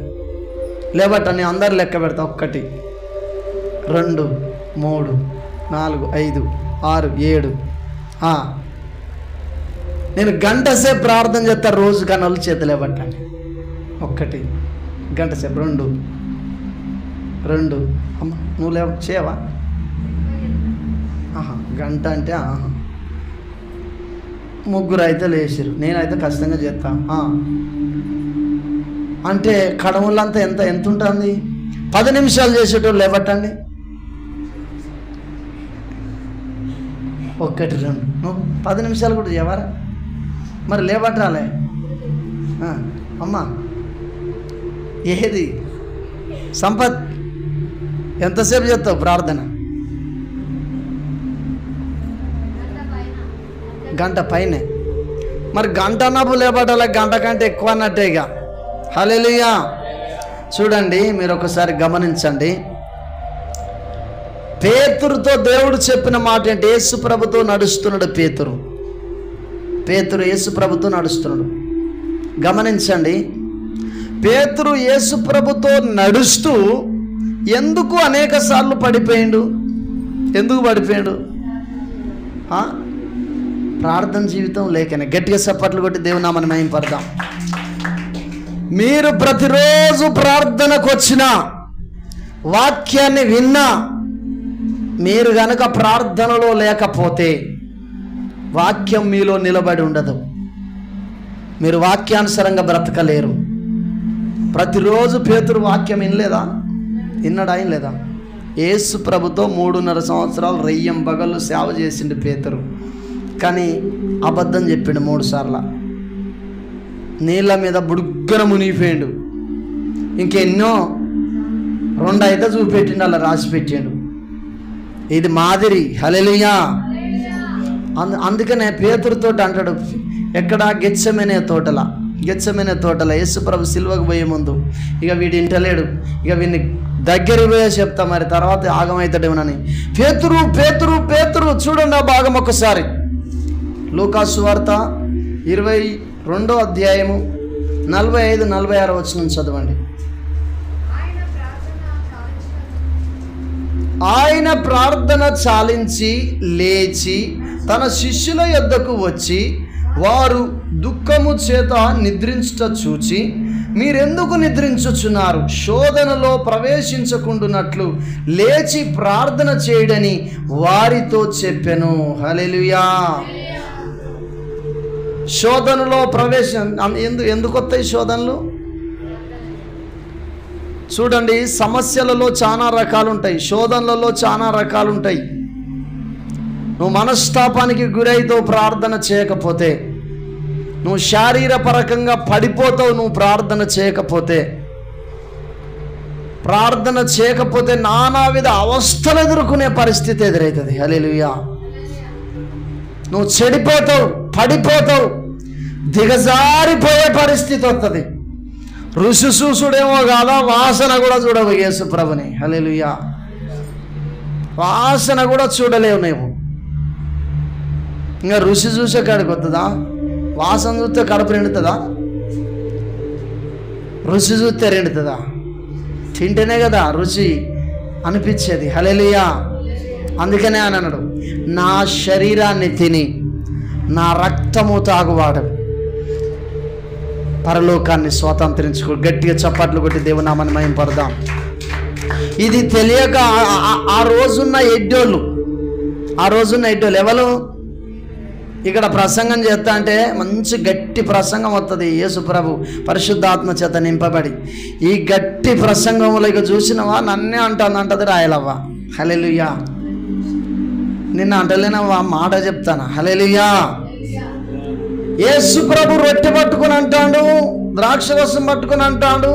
లేబట్టండి, అందరు లెక్క పెడతా. 1 2 3 4 5 6 7. నేను గంట సేపు ప్రార్థన చేస్తా రోజు, కానీ వాళ్ళు చేతులేబట్టండి. 1 గంట సేపు. 2 అమ్మ నువ్వు లేవ చేయవా? గంట అంటే 3 అయితే లేచిరు. నేనైతే ఖచ్చితంగా చేస్తా. అంటే కడములంతా ఎంత ఉంటుంది? 10 నిమిషాలు చేసేటోళ్ళు లేవట్టండి. 1 2 నువ్వు 10 నిమిషాలు కూడా చేయవారా? మరి లేవట్రాలే. అమ్మా ఏది సంపత్ ఎంతసేపు చేస్తావు ప్రార్థన? గంట పైనే. మరి గంట అన్నప్పుడు లేబట్టాల, గంట కంటే ఎక్కువ అన్నట్టే ఇక. హల్లెలూయా. చూడండి, మీరు ఒకసారి గమనించండి. పేతురుతో దేవుడు చెప్పిన మాట ఏంటి? యేసు ప్రభుతో నడుస్తున్నాడు పేతురు యేసు ప్రభుతో నడుస్తున్నాడు. గమనించండి, పేతురు యేసు ప్రభుతో నడుస్తూ ఎందుకు అనేక సార్లు పడిపోయిండు? ఎందుకు పడిపోయాడు? ప్రార్థన జీవితం లేకనే. గట్టిగా చప్పట్లు కొట్టి దేవుని నామమున మహిమపడదాం. మీరు ప్రతిరోజు ప్రార్థనకు వచ్చిన వాక్యాన్ని విన్నా, మీరు గనక ప్రార్థనలో లేకపోతే వాక్యం మీలో నిలబడి ఉండదు. మీరు వాక్యానుసారంగా బ్రతకలేరు. ప్రతిరోజు పేతురు వాక్యం వినలేదా? విన్నాడా? లేదా? యేసు ప్రభుతో 3.5 సంవత్సరాలు రెయ్యం బగళ్ళు సేవ చేసిండు పేతురు. కానీ అబద్ధం చెప్పిండు 3 సార్లు. నీళ్ళ మీద బుడుగ్గన మునిగిపోయిండు. ఇంకెన్నో 2 అయితే చూపెట్టిండు, అలా రాసి పెట్టాడు. ఇది మాదిరి. హల్లెలూయా. అందుకనే పేతురుతో అంటాడు, ఎక్కడ? గెత్సెమనే తోటల యేసు ప్రభు సిలువకు పోయే ముందు ఇక వీడు ఇంటలేడు, ఇక వీడిని దగ్గరికి పోయే చెప్తా, మరి తర్వాత ఆగమవుతాడేమోనని. పేతురు చూడండి ఆ భాగం ఒకసారి. లూకాసు సువార్త 22వ అధ్యాయము 45-46 వచనం చదవండి. ఆయన ప్రార్థన చాలించి లేచి తన శిష్యుల యొద్దకు వచ్చి, వారు దుఃఖము చేత నిద్రించుట చూచి, మీరెందుకు నిద్రించుచున్నారు? శోధనలో ప్రవేశించకుండునట్లు లేచి ప్రార్థన చేయడని వారితో చెప్పెను. హల్లెలూయా. శోధనలో ప్రవేశం ఎందుకు వస్తాయి శోధనలు? చూడండి, సమస్యలలో చాలా రకాలు ఉంటాయి, శోధనలలో చాలా రకాలు ఉంటాయి. నువ్వు మనస్తాపానికి గురైతో ప్రార్థన చేయకపోతే నువ్వు శారీరపరకంగా పడిపోతావు. నువ్వు ప్రార్థన చేయకపోతే నానావిధ అవస్థలు ఎదుర్కొనే పరిస్థితి ఎదురవుతుంది. హల్లెలూయా. నువ్వు చెడిపోతావు, పడిపోతావు, దిగజారిపోయే పరిస్థితి వస్తుంది. రుచి చూసుడేమో కాదా, వాసన కూడా చూడవు యేసు ప్రభుని. హల్లెలూయా. వాసన కూడా చూడలేవు నువ్వు. ఇంకా రుచి చూసే కాడికి వస్తుందా? వాసన చూస్తే కడుపు నిండుతుందా? రుచి చూస్తే నిండుతుందా? తింటేనే కదా రుచి అనిపించేది. హల్లెలూయా. అందుకనే ఆయన అన్నాడు, నా శరీరాన్ని తిని నా రక్తము తాగువాడు పరలోకాన్ని స్వాతంత్రించుకో. గట్టిగా చప్పట్లు కొట్టి దేవుని నామాన్ని మహింపడదాం. ఇది తెలియక ఆ రోజున్న ఎడ్డోళ్ళు ఎవరు ఇక్కడ ప్రసంగం చేస్తా అంటే మంచి గట్టి ప్రసంగం వస్తుంది. యేసు ప్రభు పరిశుద్ధాత్మ చేత నింపబడి ఈ గట్టి ప్రసంగంలో ఇక చూసినవా నన్నే అంటది రాయలవ్వ. హల్లెలూయా. నిన్న అంటలేనవ్వా, మాట చెప్తాను. హల్లెలూయా. యేసు ప్రభు రొట్టె పట్టుకుని అంటాడు, ద్రాక్షరసం పట్టుకుని అంటాడు,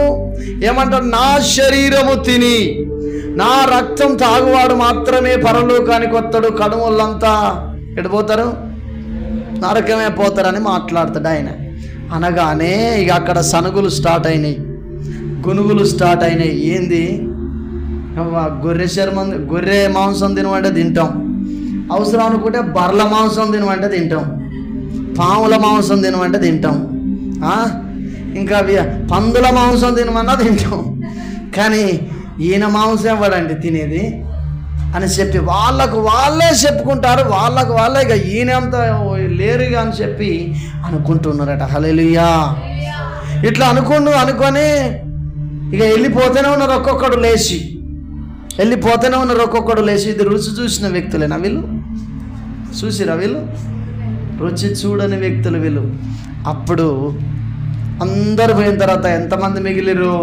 ఏమంటాడు? నా శరీరము తిని నా రక్తం తాగువాడు మాత్రమే పరలోకానికి వస్తాడు, కడుములంతా ఎడిపోతారు, నరకమే పోతారని మాట్లాడతాడు ఆయన. అనగానే ఇక అక్కడ సనుగులు స్టార్ట్ అయినాయి, గునుగులు స్టార్ట్ అయినాయి. ఏంది? గొర్రె మాంసం తినమంటే తింటాం, అవసరం అనుకుంటే బర్రెల మాంసం తినమంటే తింటాం, పాముల మాంసం తినమంటే తింటాం, ఇంకా పందుల మాంసం తినమన్నా తింటాం. కానీ ఈయన మాంసం ఇవ్వడండి తినేది అని చెప్పి వాళ్ళే చెప్పుకుంటారు. వాళ్ళే ఇక ఈయనంత లేరుగా అని చెప్పి అనుకుంటున్నారట. హల్లెలూయా. ఇట్లా అనుకొని ఇక వెళ్ళిపోతూనే ఉన్నారు ఒక్కొక్కడు లేచి. ఇది రుచి చూసిన వ్యక్తులేనా వీళ్ళు? చూసిరా వీళ్ళు? రుచి చూడని వ్యక్తులు వీళ్ళు. అప్పుడు అందరు పోయిన తర్వాత ఎంతమంది మిగిలిరు?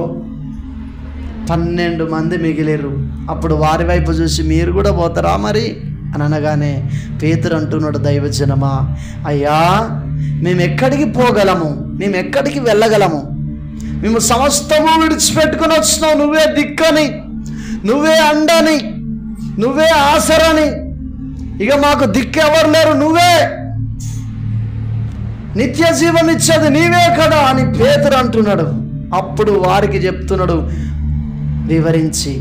12 మంది మిగిలిరు. అప్పుడు వారి వైపు చూసి మీరు కూడా పోతారా మరి అని అనగానే పేతురు అంటున్నాడు, దైవజనమా, అయ్యా మేము ఎక్కడికి పోగలము, మేము ఎక్కడికి వెళ్ళగలము? మేము సమస్తము విడిచిపెట్టుకుని వచ్చినావు. నువ్వే దిక్కని, నువ్వే అండని, నువ్వే ఆసరని, ఇక మాకు దిక్కెవరు లేరు, నువ్వే నిత్య జీవం ఇచ్చేది నీవే కదా అని పేతురు అంటున్నాడు. అప్పుడు వారికి చెప్తున్నాడు వివరించి,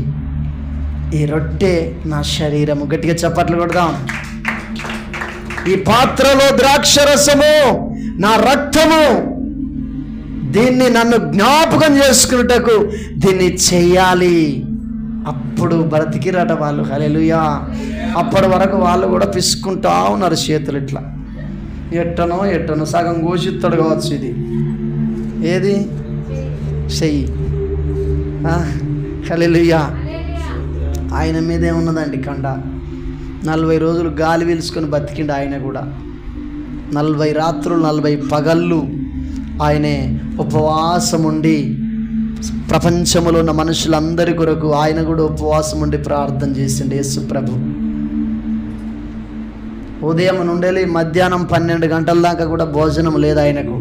ఈ రొట్టె నా శరీరము. గట్టిగా చప్పట్లు కొడదాం. ఈ పాత్రలో ద్రాక్షరసము నా రక్తము, దీన్ని నన్ను జ్ఞాపకం చేసుకున్నటకు దీన్ని చెయ్యాలి. అప్పుడు బ్రతికిరట వాళ్ళు. హల్లెలూయా. అప్పటి వరకు వాళ్ళు కూడా పిసుకుంటా ఉన్నారు చేతులు ఇట్లా. ఎట్టనో సగం గోషిత్తడు కావచ్చు. ఇది ఏది? చెయ్యి. హల్లెలూయా. ఆయన మీదే ఉన్నదండి కండ. 40 రోజులు గాలి పీల్చుకొని బతికిండు ఆయన కూడా. 40 రాత్రులు 40 పగళ్ళు ఆయనే ఉపవాసం ఉండి ప్రపంచంలో ఉన్న మనుషులందరి కొరకు ఆయన కూడా ఉపవాసం ఉండి ప్రార్థన చేసిండు యేసు ప్రభు. ఉదయం నుండి మధ్యాహ్నం 12 గంటల దాకా కూడా భోజనం లేదు ఆయనకు.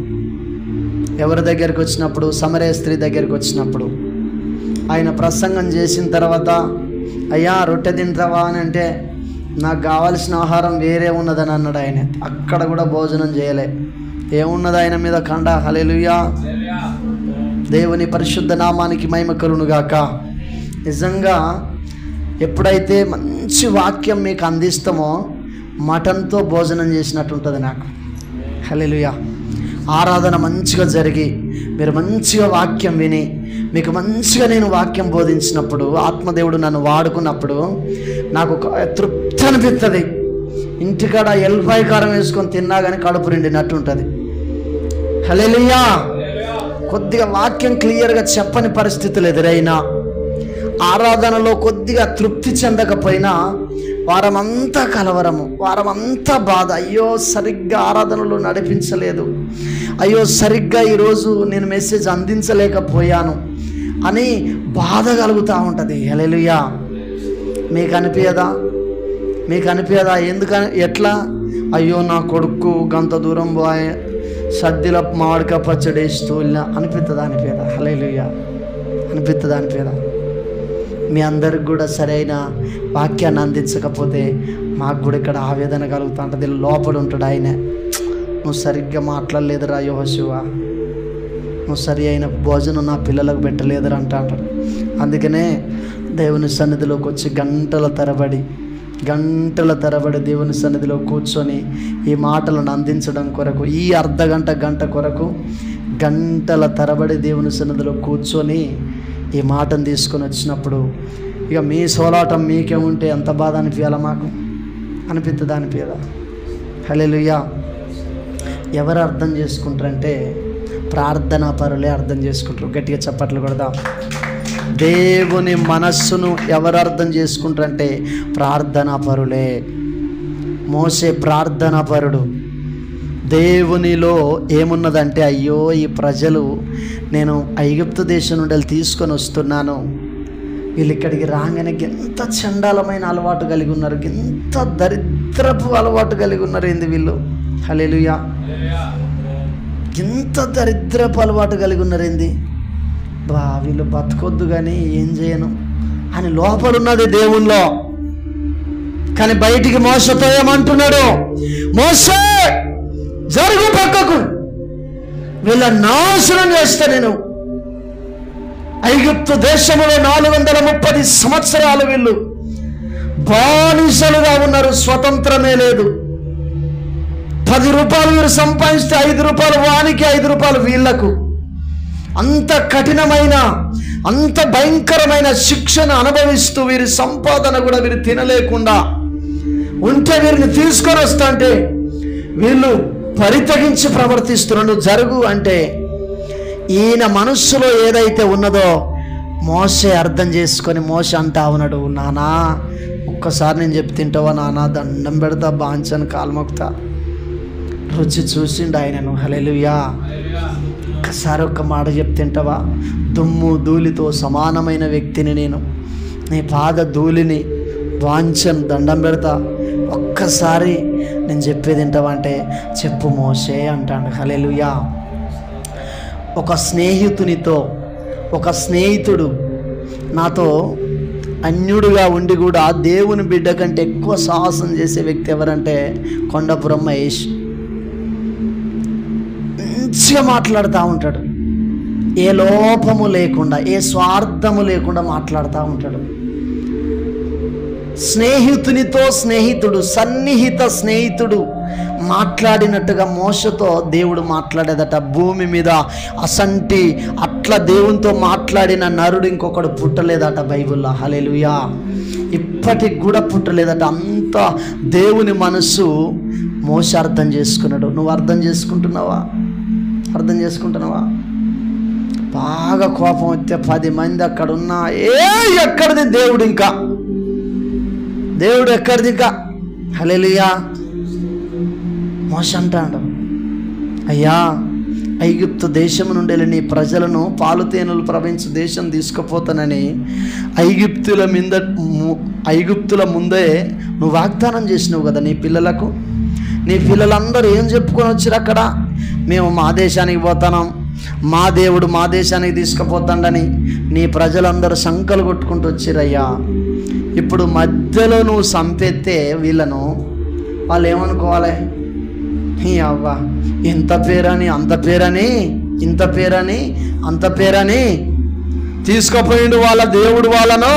ఎవరి దగ్గరికి వచ్చినప్పుడు? సమరయ స్త్రీ దగ్గరికి వచ్చినప్పుడు ఆయన ప్రసంగం చేసిన తర్వాత, అయ్యా రొట్టె తింటావా అని అంటే, నాకు కావాల్సిన ఆహారం వేరే ఉన్నదని అన్నాడు ఆయన. అక్కడ కూడా భోజనం చేయలే. ఏమున్నది ఆయన మీద కండ. హల్లెలూయా. దేవుని పరిశుద్ధ నామానికి మహిమ కలుగునుగాక. నిజంగా ఎప్పుడైతే మంచి వాక్యం మీకు అందిస్తామో మటన్తో భోజనం చేసినట్టు ఉంటుంది నాకు. హల్లెలూయా. ఆరాధన మంచిగా జరిగి మీరు మంచిగా వాక్యం విని మీకు మంచిగా నేను వాక్యం బోధించినప్పుడు, ఆత్మదేవుడు నన్ను వాడుకున్నప్పుడు నాకు ఒక తృప్తి అనిపిస్తుంది. ఇంటికాడ ఎల్లిపాయ కారం వేసుకొని తిన్నా కానీ కడుపు నిండినట్టు ఉంటుంది. హల్లెలూయా. కొద్దిగా వాక్యం క్లియర్గా చెప్పని పరిస్థితులు ఎదురైనా, ఆరాధనలో కొద్దిగా తృప్తి చెందకపోయినా, వారమంతా కలవరము, వారమంతా బాధ. అయ్యో సరిగ్గా ఆరాధనలో నడిపించలేదు, అయ్యో సరిగ్గా ఈరోజు నేను మెసేజ్ అందించలేకపోయాను అని బాధ కలుగుతూ ఉంటుంది. హల్లెలూయా. మీకు అనిపించదా? ఎందుకని? ఎట్లా? అయ్యో నా కొడుకు గంత దూరం పోయే, సద్దిల మామిడికాయ పచ్చడి వేస్తూ అనిపిస్తుందా అనిపేదా? హల్లెలూయా, అనిపిస్తుందా అనిపేదా? మీ అందరికి కూడా సరైన వాక్యాన్ని అందించకపోతే మాకు కూడా ఇక్కడ ఆవేదన కలుగుతూ ఉంటుంది. లోపల ఉంటాడు ఆయన, నువ్వు సరిగ్గా మాట్లాడలేదురా యెహోషువ, నువ్వు సరి అయిన భోజనం నా పిల్లలకు పెట్టలేదురా అంటాడు. అందుకనే దేవుని సన్నిధిలోకి వచ్చి గంటల తరబడి దేవుని సన్నిధిలో కూర్చొని ఈ మాటలను అందించడం కొరకు, ఈ గంట కొరకు గంటల తరబడి దేవుని సన్నిధిలో కూర్చొని ఈ మాటను తీసుకొని వచ్చినప్పుడు ఇక మీ సోలాటం మీకే ఉంటే ఎంత బాధ అనిపించాలా? మాకు అనిపిస్తుందా అనిపించదా? హల్లెలూయా. ఎవరు అర్థం చేసుకుంటారంటే ప్రార్థనా పరులే అర్థం చేసుకుంటారు. గట్టిగా చప్పట్లు కొడదాం. దేవుని మనస్సును ఎవరు అర్థం చేసుకుంటారంటే ప్రార్థనా పరులే. మోసే ప్రార్థనా పరుడు. దేవునిలో ఏమున్నదంటే, అయ్యో ఈ ప్రజలు నేను ఐగుప్తు దేశం నుండి తీసుకొని వస్తున్నాను, వీళ్ళు ఇక్కడికి రాగానే ఎంత చండాలమైన అలవాటు కలిగి ఉన్నారు, ఎంత దరిద్రపు అలవాటు కలిగి ఉన్నారు ఏంది వీళ్ళు. హల్లెలూయా. ఎంత దరిద్రపు అలవాటు కలిగి ఉన్నారు ఏంది, వీళ్ళు బతకొద్దు కానీ ఏం చేయను అని లోపల ఉన్నది దేవునిలో. కానీ బయటికి మోసతో ఏమంటున్నాడు? మోసే జరుగు పక్కకు, వీళ్ళ నాశనం చేస్తా నేను. ఐగుప్తు దేశంలో 430 సంవత్సరాలు వీళ్ళు బానిసలుగా ఉన్నారు, స్వతంత్రమే లేదు. 10 రూపాయలు వీరు సంపాదిస్తే 5 రూపాయలు వానికి, 5 రూపాయలు వీళ్లకు. అంత కఠినమైన, అంత భయంకరమైన శిక్షను అనుభవిస్తూ వీరి సంపాదన కూడా వీరు తినలేకుండా ఉంటే వీరిని తీసుకొని వస్తా అంటే వీళ్ళు పరితగించి ప్రవర్తిస్తున్నాడు. జరుగు అంటే ఈయన మనస్సులో ఏదైతే ఉన్నదో మోసే అర్థం చేసుకొని మోసే అంటా ఉన్నాడు, నానా ఒక్కసారి నేను చెప్పి తింటావా నానా, దండం పెడతా, బాంచను కాల్మొక్తా. రుచి చూసిండు ఆయనను. హల్లెలూయా. ఒక్కసారి ఒక్క మాట చెప్తింటావా? దుమ్ము ధూళితో సమానమైన వ్యక్తిని నేను, నీ పాద ధూళిని వాంఛను, దండం పెడతా, ఒక్కసారి నేను చెప్పేది వింటావా అంటే చెప్పు మోసే అంటాడు. హల్లెలూయా. ఒక స్నేహితుడు నాతో అన్యుడుగా ఉండి కూడా దేవుని బిడ్డ కంటే ఎక్కువ సాహసం చేసే వ్యక్తి ఎవరంటే కొండపురం మహేష్. మంచిగా మాట్లాడుతూ ఉంటాడు, ఏ లోపము లేకుండా, ఏ స్వార్థము లేకుండా మాట్లాడుతూ ఉంటాడు. స్నేహితునితో స్నేహితుడు, సన్నిహిత స్నేహితుడు మాట్లాడినట్టుగా మోసతో దేవుడు మాట్లాడేదట. భూమి మీద అట్లా దేవునితో మాట్లాడిన నరుడు ఇంకొకడు పుట్టలేదట బైబిల్లో. హల్లెలూయా. ఇప్పటికి కూడా పుట్టలేదట. అంత దేవుని మనస్సు మోస అర్థం చేసుకున్నాడు. నువ్వు అర్థం చేసుకుంటున్నావా? బాగా కోపం వస్తే 10 మంది అక్కడ ఉన్నా, ఎక్కడిది దేవుడు, ఇంకా దేవుడు ఎక్కడిది ఇంకా. హల్లెలూయా. మోస అంటాడు, అయ్యా ఐగుప్తు దేశం నుండి నీ ప్రజలను పాలు తేనెలు ప్రవహించు దేశం తీసుకుపోతానని ఐగుప్తుల ముందే నువ్వు వాగ్దానం చేసినావు కదా నీ పిల్లలకు. నీ పిల్లలందరూ ఏం చెప్పుకొని వచ్చారు అక్కడ? మేము మా దేశానికి పోతున్నాం, మా దేవుడు మా దేశానికి తీసుకుపోతాడని నీ ప్రజలందరూ సంకలు కొట్టుకుంటూ వచ్చిరయ్యా. ఇప్పుడు మధ్యలో నువ్వు చంపేస్తే వీళ్ళను వాళ్ళు ఏమనుకోవాలి? అవ్వ ఇంత పేరని అంత పేరని ఇంత పేరని అంత పేరని తీసుకుపోయిండు వాళ్ళ దేవుడు వాళ్ళను,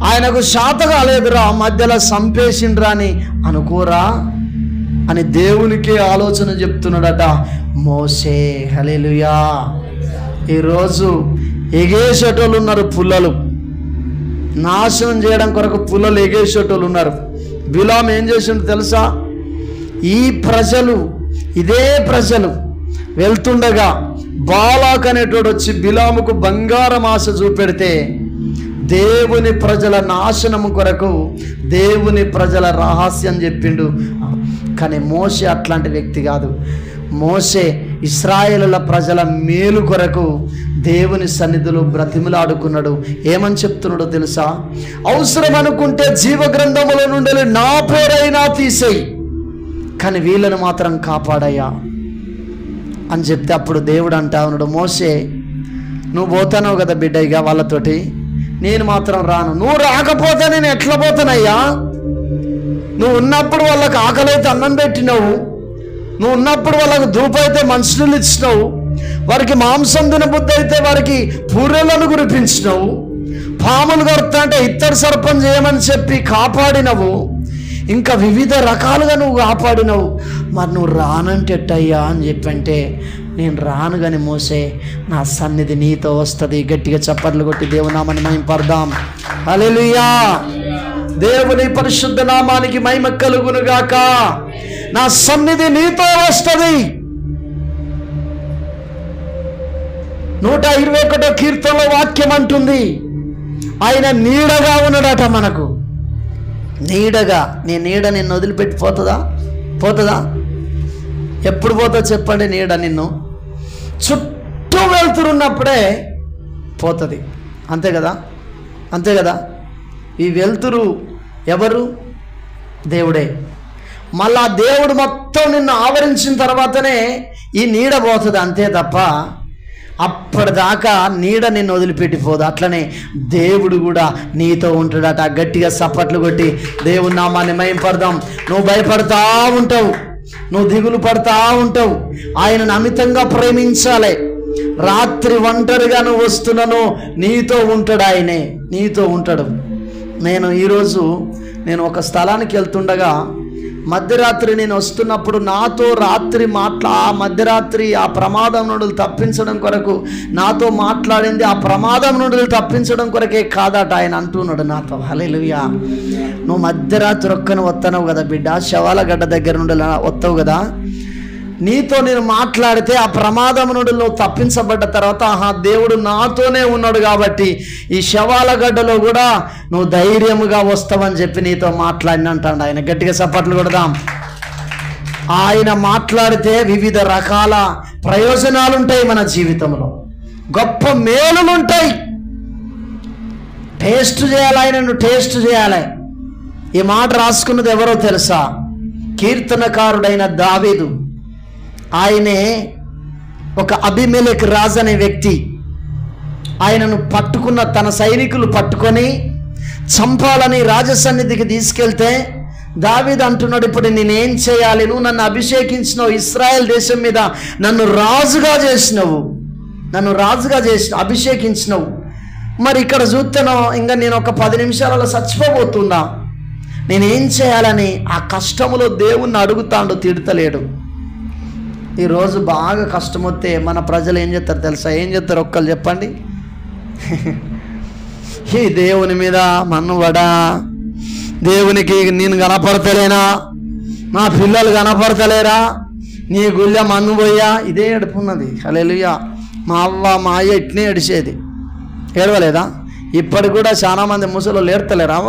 ఆయనకు శాత కాలేదురా, మధ్యలో చంపేసిండ్రా అని అనుకోరా అని దేవునికి ఆలోచన చెప్తున్నాడట మోసే. హల్లెలూయా. ఈరోజు ఎగేసేటోళ్ళు ఉన్నారు, పుల్లలు నాశనం చేయడం కొరకు పుల్లలు ఎగేసేటోళ్ళు ఉన్నారు. బిలాం ఏం చేసిండు తెలుసా? ఇదే ప్రజలు వెళ్తుండగా బాలాక్ అనేటోడు వచ్చి బిలాముకు బంగారం ఆశ చూపెడితే దేవుని ప్రజల నాశనము కొరకు దేవుని ప్రజల రహస్యం చెప్పిండు. కానీ మోసే అట్లాంటి వ్యక్తి కాదు. మోసే ఇశ్రాయేలుల ప్రజల మేలు కొరకు దేవుని సన్నిధిలో బ్రతిమలాడుకున్నాడు. ఏమని చెప్తున్నాడో తెలుసా? అవసరం అనుకుంటే జీవ గ్రంథములో నుండి నా పేరైనా తీసేయి, కానీ వీళ్ళను మాత్రం కాపాడయ్యా. అని చెప్తే అప్పుడు దేవుడు అంటా ఉన్నాడు, మోసే నువ్వు పోతానవు కదా బిడ్డ ఇక వాళ్ళతోటి, నేను మాత్రం రాను. నువ్వు రాకపోతే నేను ఎట్లా పోతానయ్యా? నువ్వు ఉన్నప్పుడు వాళ్ళకి ఆకలి అయితే అన్నం పెట్టినావు, నువ్వు ఉన్నప్పుడు వాళ్ళకి ధూపైతే మనుషులు ఇచ్చినావు, వారికి మాంసం తినబుద్ధి అయితే వారికి పూరెలను కురిపించినావు, పాములు కొడతా అంటే ఇత్తడి సర్పం చేయమని చెప్పి కాపాడినవు, ఇంకా వివిధ రకాలుగా నువ్వు కాపాడినవు. మరి నువ్వు రానంటే ఎట్టయ్యా అని చెప్పంటే, నేను రాను కానీ మోసే నా సన్నిధి నీతో వస్తుంది. గట్టిగా చప్పట్లు కొట్టి దేవుని నామాన్ని మహిమపడదాం. హల్లెలూయా. దేవుని పరిశుద్ధ నామానికి మహిమ కలుగునుగాక. నా సన్నిధి నీతో వస్తుంది. 121 కీర్తనలో వాక్యం అంటుంది, ఆయన నీడగా ఉన్నాడట మనకు. నీడగా. నీ నీడ నిన్ను వదిలిపెట్టి పోతుందా? ఎప్పుడు పోతుందో చెప్పండి. నీడ నిన్ను చుట్టూ వెళ్తురున్నప్పుడే పోతుంది. అంతే కదా. ఈ వెలుతురు ఎవరు? దేవుడే. మళ్ళా దేవుడు మొత్తం నిన్ను ఆవరించిన తర్వాతనే ఈ నీడ పోతుంది. అంతే తప్ప అప్పటిదాకా నీడ నిన్ను వదిలిపెట్టిపోదు. అట్లనే దేవుడు కూడా నీతో ఉంటాడట. గట్టిగా సప్పట్లు కొట్టి దేవుని నామాన్ని మహిమపడదాం. నువ్వు భయపడతా ఉంటావు, నువ్వు దిగులు పడతా ఉంటావు. ఆయనను అమితంగా ప్రేమించాలి. రాత్రి ఒంటరిగా నువ్వు వస్తున్నాను, నీతో ఉంటాడు. ఆయనే నీతో ఉంటాడు. ఈరోజు నేను ఒక స్థలానికి వెళ్తుండగా మధ్యరాత్రి నేను వస్తున్నప్పుడు నాతో రాత్రి మధ్యరాత్రి ఆ ప్రమాదం నుండి తప్పించడం కొరకు నాతో మాట్లాడింది ఆ ప్రమాదం నుండి తప్పించడం కొరకే కాదట. ఆయన అంటున్నాడు నాతో, హల్లెలూయా, నువ్వు మధ్యరాత్రి ఒక్కను వస్తావు కదా బిడ్డ, శవాల గడ్డ దగ్గర నుండి వస్తావు కదా, నీతో నేను మాట్లాడితే ఆ ప్రమాదం నుండి నువ్వు తప్పించబడ్డ తర్వాత దేవుడు నాతోనే ఉన్నాడు కాబట్టి ఈ శవాల గడ్డలో కూడా నువ్వు ధైర్యముగా వస్తావని చెప్పి నీతో మాట్లాడినంటాడు ఆయన. గట్టిగా చప్పట్లు కొడదాం. ఆయన మాట్లాడితే వివిధ రకాల ప్రయోజనాలు ఉంటాయి మన జీవితంలో, గొప్ప మేలులు ఉంటాయి. టేస్ట్ చేయాలి, ఆయనను టేస్ట్ చేయాలి. ఈ మాట రాసుకున్నది ఎవరో తెలుసా? కీర్తనకారుడైన దావీదు. ఆయనే ఒక అబీమెలెకు రాజు అనే వ్యక్తి. ఆయనను పట్టుకున్న తన సైనికులు పట్టుకొని చంపాలని రాజసన్నిధికి తీసుకెళ్తే దావీదు అంటున్నాడు, ఇప్పుడు నేనేం చేయాలి? నువ్వు నన్ను అభిషేకించినావు, ఇశ్రాయేల్ దేశం మీద నన్ను రాజుగా చేసినావు, అభిషేకించినావు. మరి ఇక్కడ చూస్తాను ఇంకా నేను ఒక 10 నిమిషాలలో చచ్చిపోబోతున్నా, నేనేం చేయాలని ఆ కష్టములో దేవుణ్ణి అడుగుతాడు, తిడతలేడు. ఈరోజు బాగా కష్టం వస్తే మన ప్రజలు ఏం చేస్తారు తెలుసా? ఏం చేస్తారు ఒక్కళ్ళు చెప్పండి. ఈ దేవుని మీద మన్నువడా, దేవునికి నేను కనపడతలేనా, నా పిల్లలు కనపడతలేరా, నీ గుళ్ళ మన్ను పోయా, ఇదే ఏడుపున్నది. హల్లెలూయా. మా అవ్వ మా అయ్య ఇట్నే ఏడిచేది, ఏడవలేదా? ఇప్పటికి కూడా చాలామంది ముసలు ఏడతలేరా?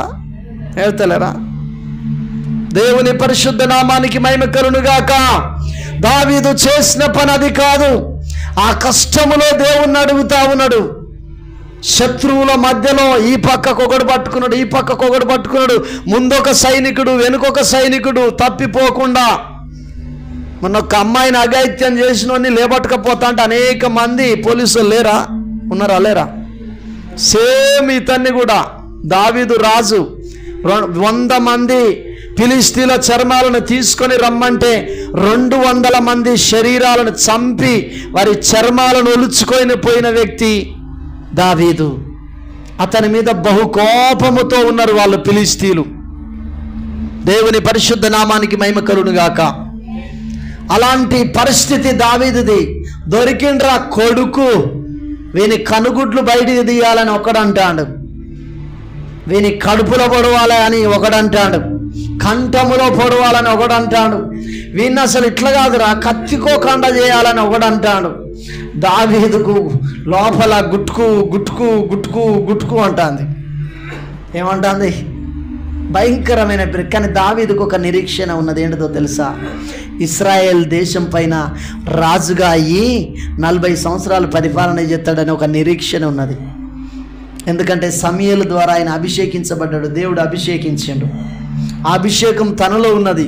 దేవుని పరిశుద్ధ నామానికి మహిమ కలుగునుగాక. దావీదు చేసిన పని అది కాదు. ఆ కష్టములో దేవుణ్ణి అడుగుతా ఉన్నాడు. శత్రువుల మధ్యలో ఈ పక్కకు ఒకడు పట్టుకున్నాడు, ముందొక సైనికుడు వెనుకొక సైనికుడు తప్పిపోకుండా. మొన్న ఒక అమ్మాయిని అఘాయిత్యం చేసినోని లేబట్టుకపోతా అంటే అనేక మంది పోలీసులు లేరా? సేమ్ ఇతన్ని కూడా దావీదు రాజు 100 మంది ఫిలిష్తీయుల చర్మాలను తీసుకొని రమ్మంటే 200 మంది శరీరాలను చంపి వారి చర్మాలను ఒలుచుకొని పోయిన వ్యక్తి దావీదు. అతని మీద బహు కోపముతో ఉన్నారు వాళ్ళు ఫిలిష్తీయులు. దేవుని పరిశుద్ధ నామానికి మహిమ కలుగునుగాక. అలాంటి పరిస్థితి దావీదుది. దొరికిండ్రా కొడుకు, వీని కనుగుడ్లు బయటికి తీయాలని ఒకడంటాడు, వీని కడుపులో పొడవాలి అని ఒకడంటాడు, కంఠములో పొడవాలని ఒకడంటాడు, వీన్ని అసలు ఇట్లా కాదురా కత్తికోకుండా చేయాలని ఒకడంటాడు. దావీదుకు లోపల గుట్టుకు అంటుంది. ఏమంటుంది? భయంకరమైన. కానీ దావీదుకు ఒక నిరీక్షణ ఉన్నది. ఏంటిదో తెలుసా? ఇశ్రాయేల్ దేశం పైన రాజుగా అయ్యి 40 సంవత్సరాలు పరిపాలన చేస్తాడని ఒక నిరీక్షణ ఉన్నది. ఎందుకంటే సమూయేలు ద్వారా ఆయన అభిషేకించబడ్డాడు, దేవుడు అభిషేకించాడు. ఆ అభిషేకం తనలో ఉన్నది.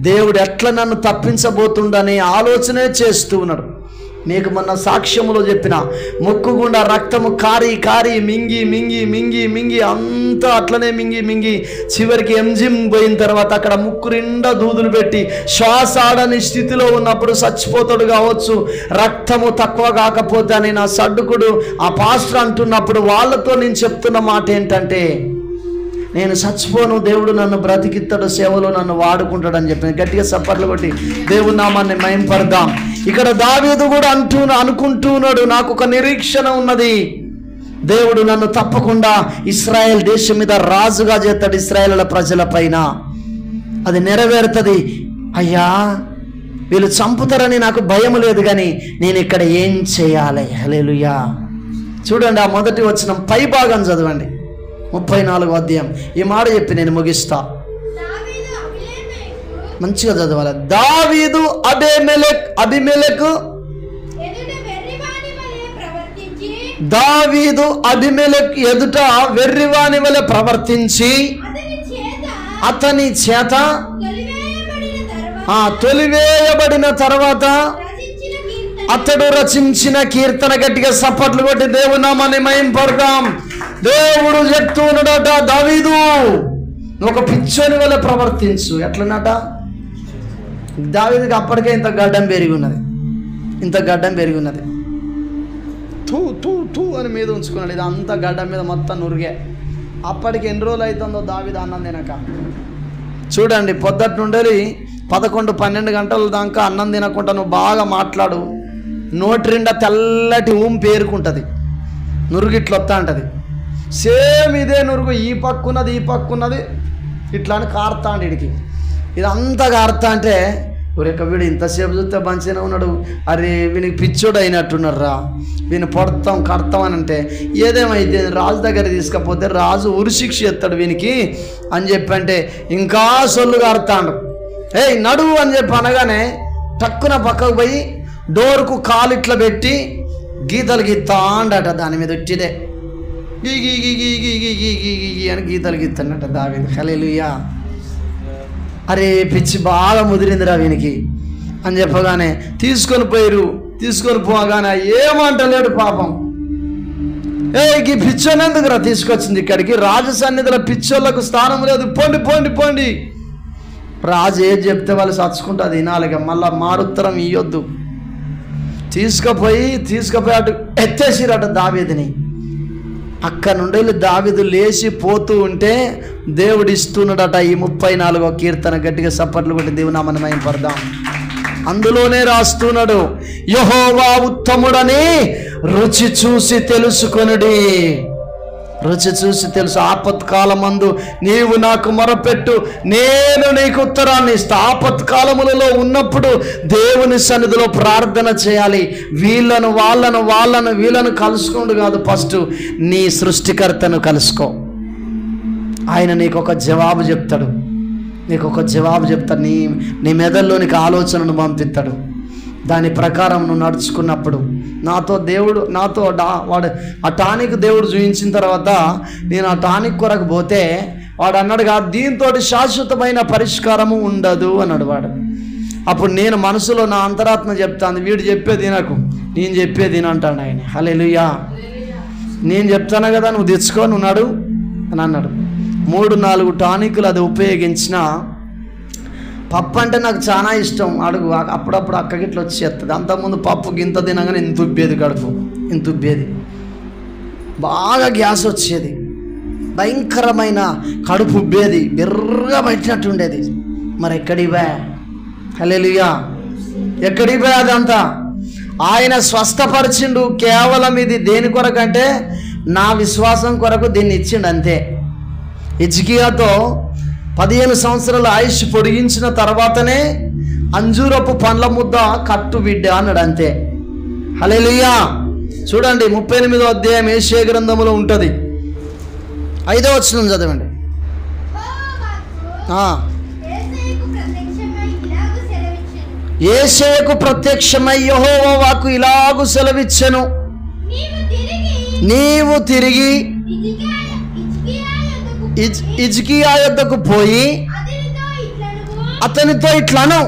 దేవుడు ఎట్లా నన్ను తప్పించబోతుండనే ఆలోచనే చేస్తూ ఉన్నాడు. మీకు మొన్న సాక్ష్యములో చెప్పిన, ముక్కు గుండా రక్తము కారి కారి మింగి మింగి మింగి మింగి అంతా అట్లనే మింగి మింగి చివరికి ఎంజిమ్ పోయిన తర్వాత అక్కడ ముక్కు నిండా దూదులు పెట్టి శ్వాస ఆడని స్థితిలో ఉన్నప్పుడు చచ్చిపోతాడు కావచ్చు, రక్తము తక్కువ కాకపోతే అని నా సడ్డుకుడు ఆ పాస్టర్ అంటున్నప్పుడు వాళ్ళతో నేను చెప్తున్న మాట ఏంటంటే, నేను చచ్చిపోను, దేవుడు నన్ను బ్రతికిస్తాడు, సేవలో నన్ను వాడుకుంటాడు అని చెప్పి గట్టిగా చప్పట్లు కొట్టి దేవుని నామాన్ని మహింపడదాం. ఇక్కడ దావీదు కూడా అనుకుంటున్నాడు, నాకు ఒక నిరీక్షణ ఉన్నది, దేవుడు నన్ను తప్పకుండా ఇశ్రాయేల్ దేశం మీద రాజుగా చేస్తాడు, ఇశ్రాయేల్ ప్రజల పైన అది నెరవేరుతుంది. అయ్యా వీళ్ళు చంపుతారని నాకు భయం లేదు, కానీ నేను ఇక్కడ ఏం చేయాలి? హల్లెలూయా. చూడండి ఆ మొదటి వచనం పై భాగం చదవండి, 34వ అధ్యాయం. ఈ మాట చెప్పి నేను ముగిస్తా, మంచిగా చదవాలి. దావీదు అబీమెలెకు ఎదుట వెర్రివాని వలె ప్రవర్తించి అతని చేత తొలివేయబడిన తర్వాత అతడు రచించిన కీర్తన. గట్టిగా సప్పట్లు కొట్టి దేవుని నామాన్ని మహింపడదాం. దేవుడు చెప్తున్నాడట, దావీదు ఒక పిచ్చోని వల్ల ప్రవర్తించు. ఎట్లనట? దావీదుకి అప్పటికే ఇంత గడ్డం పెరిగి ఉన్నది, తూ తూ తూ అని మీద ఉంచుకున్నాడు. ఇది అంతా గడ్డం మీద మొత్తం నురిగే. అప్పటికి ఎన్ని రోజులు అవుతుందో దావీదు అన్నం తినక. చూడండి, పొద్దుటి నుండి 11-12 గంటల దాకా అన్నం తినకుండా నువ్వు బాగా మాట్లాడు, నోటి నిండా తెల్లటి పేరుకుంటుంది, నురుగు ఇట్లా వస్తా ఉంటుంది. సేమ్ ఇదే నురుగు ఈ పక్కున్నది ఇట్లా అని కారుతాండి వీడికి. ఇదంతా కారుతా అంటే ఊరేక వీడు ఇంతసేపు చూస్తే మంచిగానే ఉన్నాడు, అరే వీనికి పిచ్చోడు అయినట్టున్నారు రా, వీని పొడతాం కడతాం అని అంటే, ఏదేమైతే రాజు దగ్గర తీసుకపోతే రాజు ఉరిశిక్ష ఎత్తాడు వీనికి అని చెప్పి అంటే ఇంకా సొల్లు కారుతాడు. ఏయ్ నడువు అని చెప్పి అనగానే టక్కున పక్కకు పోయి డోర్కు కాలు ఇట్లా పెట్టి గీతలు గీస్తాండట, దాని మీద వచ్చిదే గీ గీ గీ గీ గీ గీ గీ గీ గీ అని గీతలు గీస్తాడట దావీదు. హల్లెలూయా. అరే పిచ్చి బాగా ముదిరిందిరా వీనికి అని చెప్పగానే తీసుకొని పోగానే ఏమంటలేడు పాపం. ఈ పిచ్చోనెందుకురా తీసుకొచ్చింది ఇక్కడికి? రాజు సన్నిధిలో పిచ్చోళ్ళకు స్థానం లేదు, పోండి పోండి పోండి. రాజు ఏది చెప్తే వాళ్ళు చచ్చుకుంటా తినాలిగా, మళ్ళా మారుత్తరం ఇయ్యొద్దు. తీసుకుపోయి అటు ఎత్తేసిరట దావీదుని. అక్కడ నుండి దావీదు లేచి పోతూ ఉంటే దేవుడు ఇస్తున్నాడట ఈ 34వ కీర్తన. గట్టిగా సప్పట్లు కొట్టి దేవుని నామమున మహిమపడదాం. అందులోనే రాస్తున్నాడు, యెహోవా ఉత్తముడని రుచి చూసి తెలుసుకొనుడి. ఆపత్కాలమందు నీవు నాకు మొరపెట్టు, నేను నీకు ఉత్తరాన్ని ఇస్తా. ఆపత్కాలములలో ఉన్నప్పుడు దేవుని సన్నిధిలో ప్రార్థన చేయాలి. వీళ్ళను కలుసుకోండు కాదు, ఫస్ట్ నీ సృష్టికర్తను కలుసుకో. ఆయన నీకు ఒక జవాబు చెప్తాడు, నీ మెదడులోనికి ఆలోచనను పంపిస్తాడు. దాని ప్రకారం నువ్వు నడుచుకున్నప్పుడు వాడు ఆ టానిక్ దేవుడు చూపించిన తర్వాత నేను ఆ టానిక్ కొరకు పోతే వాడు అన్నాడు కాదు, దీంతో శాశ్వతమైన పరిష్కారము ఉండదు అన్నాడు వాడు. అప్పుడు నేను మనసులో నా అంతరాత్మ చెప్తాను, వీడు చెప్పేది నాకు, నేను చెప్పేది అంటాడు ఆయన. హల్లెలూయా. నేను చెప్తాను కదా, నువ్వు తెచ్చుకో, నువ్వు నడు అని అన్నాడు. 3-4 టానిక్లు అది ఉపయోగించిన. పప్పు అంటే నాకు చాలా ఇష్టం, అడుగు అప్పుడప్పుడు అక్కగిట్లు వచ్చేస్తుంది. అంతకుముందు పప్పు గింత తినగానే ఇంత ఉబ్బేది, కడుపు ఇంత ఉబ్బేది, బాగా గ్యాస్ వచ్చేది, భయంకరమైన కడుపు ఉబ్బేది, బిర్రగా పెట్టినట్టు ఉండేది. మరి ఎక్కడివా? హల్లెలూయా. ఎక్కడివా? అదంతా ఆయన స్వస్థపరిచిండు. కేవలం ఇది దేని కొరకంటే నా విశ్వాసం కొరకు దీన్ని ఇచ్చిండు అంతే. హిజ్కియాతో 15 సంవత్సరాల ఆయుష్ పొడిగించిన తర్వాతనే అంజూరపు పండ్ల ముద్ద కట్టు బిడ్డ అన్నాడు అంతే. హల్లెలూయా. చూడండి 38వ అధ్యాయం యెషయా గ్రంథములో ఉంటుంది, 5వ వచనం చదవండి. యెషయాకు ప్రత్యక్షమై యెహోవా వాక్కు ఇలాగు సెలవిచ్చెను, నీవు తిరిగి హిజ్కియా యొద్దకు పోయి అతనితో ఇట్లను,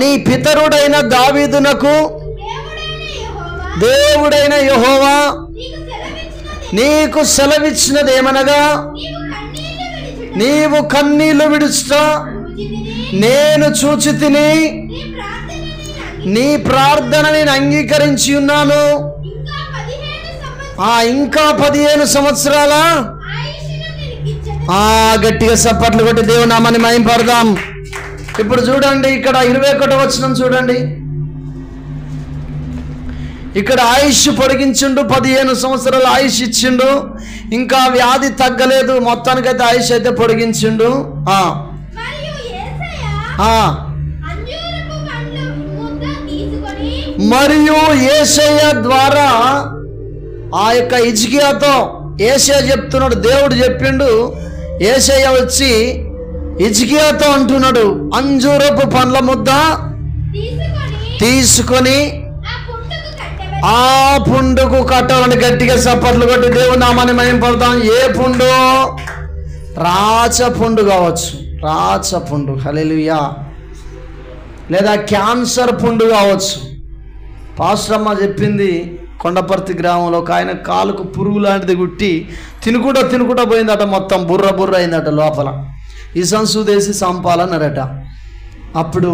నీ పితరుడైన దావీదునకు దేవుడైన యెహోవా నీకు సెలవిచ్చినదేమనగా, నీవు కన్నీళ్లు విడుచుట నేను చూచి తిని నీ ప్రార్థన నేను అంగీకరించి ఉన్నాను. ఇంకా 15 సంవత్సరాల గట్టిగా చప్పట్లు కొట్టి దేవుని నామాన్ని మహిమపడదాం. ఇప్పుడు చూడండి, ఇక్కడ 21వ వచనం చూడండి. ఇక్కడ ఆయుష్ పొడిగించిండు, 15 సంవత్సరాల ఆయుష్ ఇచ్చిండు, ఇంకా వ్యాధి తగ్గలేదు, మొత్తానికైతే ఆయుష్ అయితే పొడిగించిండు. మరియు యేషయ్య ద్వారా ఆ యొక్క హిజ్కియాతో యేషయ్య చెప్తున్నాడు, దేవుడు చెప్పిండు. యేషయ్య వచ్చి హిజ్కియాతో అంటున్నాడు, అంజూరపు పండ్ల ముద్ద తీసుకొని ఆ పుండుకు కట్టాలని. గట్టిగా చప్పట్లు కొట్టి దేవుని నామాన్ని మహిమపడతాం. ఏ పుండు? రాచ పుండు కావచ్చు, రాచ పుండు, హల్లెలూయా. లేదా క్యాన్సర్ పుండు కావచ్చు. పాస్టర్ అమ్మ చెప్పింది, కొండపర్తి గ్రామంలో ఒక ఆయన కాలుకు పురుగు లాంటిది గుట్టి తినుకుంటా పోయిందట, మొత్తం బుర్ర అయిందట లోపల. ఈ సంసూదేసి చంపాలన్నారట. అప్పుడు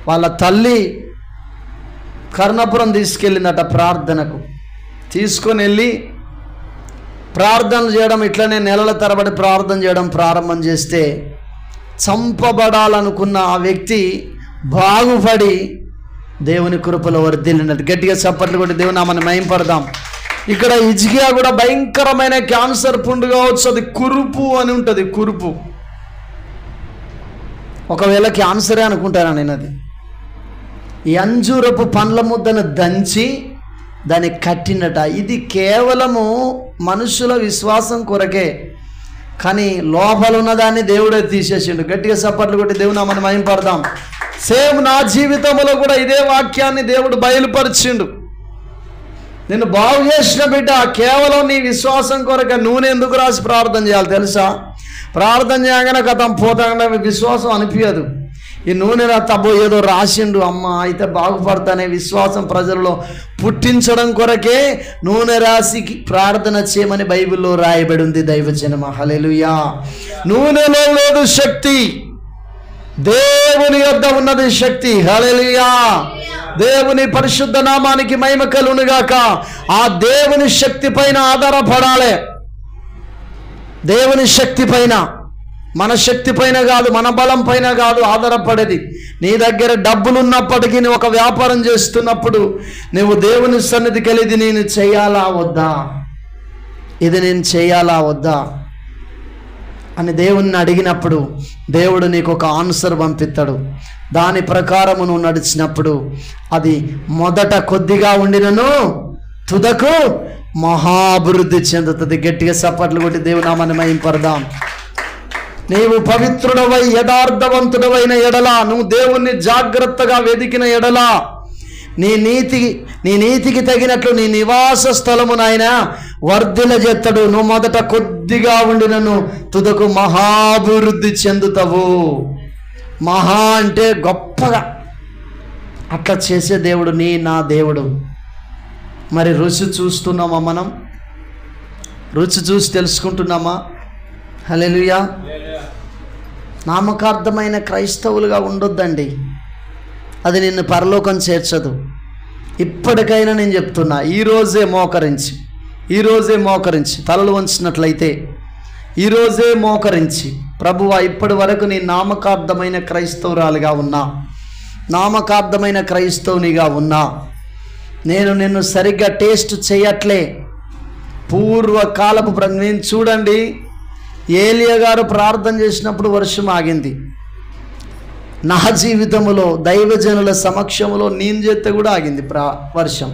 వాళ్ళ తల్లి కర్ణపురం తీసుకెళ్ళిందట ప్రార్థనకు. తీసుకొని వెళ్ళి ప్రార్థనలు చేయడం, ఇట్లనే నెలల తరబడి ప్రార్థన చేయడం ప్రారంభం చేస్తే చంపబడాలనుకున్న ఆ వ్యక్తి బాగుపడి దేవుని కృపలో వర్ధిల్లినట్టు. గట్టిగా చప్పట్లు కొట్టి దేవుని నామాన్ని మహిమపడదాం. ఇక్కడ హిజ్కియా కూడా భయంకరమైన క్యాన్సర్ పుండు కావచ్చు, అది కురుపు అని ఉంటుంది. కురుపు ఒకవేళ క్యాన్సరే అనుకుంటాను నేను. అది ఈ అంజూరపు పండ్ల ముద్దను దంచి దాన్ని కట్టినట. ఇది కేవలము మనుషుల విశ్వాసం కొరకే, కానీ లోపల ఉన్నదాన్ని దేవుడే తీసేసిండు. గట్టిగా చప్పట్లు కొట్టి దేవుని నామాన్ని మహిమపడదాం. సేమ్ నా జీవితంలో కూడా ఇదే వాక్యాన్ని దేవుడు బయలుపరిచిండు. నిన్ను బాగు చేసిన బిడ్డ కేవలం నీ విశ్వాసం కొరకే. నూనె ఎందుకు రాసి ప్రార్థన చేయాలి తెలుసా? ప్రార్థన చేయగానే గతం పోతాగానే విశ్వాసం అనిపించదు. ఈ నూనె తబ్బో ఏదో రాసిండు, అమ్మ అయితే బాగుపడతానే విశ్వాసం ప్రజల్లో పుట్టించడం కొరకే నూనె రాసి ప్రార్థన చేయమని బైబిల్లో రాయబడి ఉంది. దైవజనమ హల్లెలూయా. నూనెలో లేదు శక్తి, దేవుని యొద్ద ఉన్నది శక్తి. హల్లెలూయా. దేవుని పరిశుద్ధ నామానికి మహిమ కలుగునుగాక. ఆ దేవుని శక్తి పైన ఆధారపడాలి. దేవుని శక్తి పైన, మన శక్తి పైన కాదు, మన బలం పైన కాదు ఆధారపడేది. నీ దగ్గర డబ్బులు ఉన్నప్పటికీ నువ్వు ఒక వ్యాపారం చేస్తున్నప్పుడు నువ్వు దేవుని సన్నిధికి వెళ్ళి ఇది నేను చేయాలా వద్దా, ఇది నేను చేయాలా వద్దా అని దేవుణ్ణి అడిగినప్పుడు దేవుడు నీకు ఒక ఆన్సర్ పంపిస్తాడు. దాని ప్రకారము నువ్వు నడిచినప్పుడు అది మొదట కొద్దిగా ఉండినను తుదకు మహాభివృద్ధి చెందుతుంది. గట్టిగా చప్పట్లు కొట్టి దేవుని నామాన్ని మహిమపడదాం. నీవు పవిత్రుడవై యథార్థవంతుడవైన ఎడల, నువ్వు దేవుణ్ణి జాగ్రత్తగా వెదికిన ఎడల, నీ నీతికి తగినట్లు నీ నివాస స్థలమునైనా వర్ధిల చేస్తాడు. నువ్వు మొదట కొద్దిగా ఉండినను తుదకు మహాభివృద్ధి చెందుతావు. మహా అంటే గొప్పగా అట్లా చేసే దేవుడు నా దేవుడు. మరి రుచి చూస్తున్నామా? మనం రుచి చూసి తెలుసుకుంటున్నామా? హల్లెలూయా. నామకార్థమైన క్రైస్తవులుగా ఉండొద్దండి, అది నిన్ను పరలోకం చేర్చదు. ఇప్పటికైనా నేను చెప్తున్నా, ఈరోజే మోకరించి తలలు వంచినట్లయితే ఈరోజే మోకరించి, ప్రభువా ఇప్పటి వరకు నీ నామకార్థమైన క్రైస్తవురాలుగా ఉన్నా, నామకార్థమైన క్రైస్తవునిగా ఉన్నా, నేను నిన్ను సరిగ్గా టేస్ట్ చేయట్లే. పూర్వకాలపు నేను చూడండి, ఏలియా గారు ప్రార్థన చేసినప్పుడు వర్షం ఆగింది. నా జీవితంలో దైవజనుల సమక్షంలో నేను చేస్తే కూడా ఆగింది వర్షం.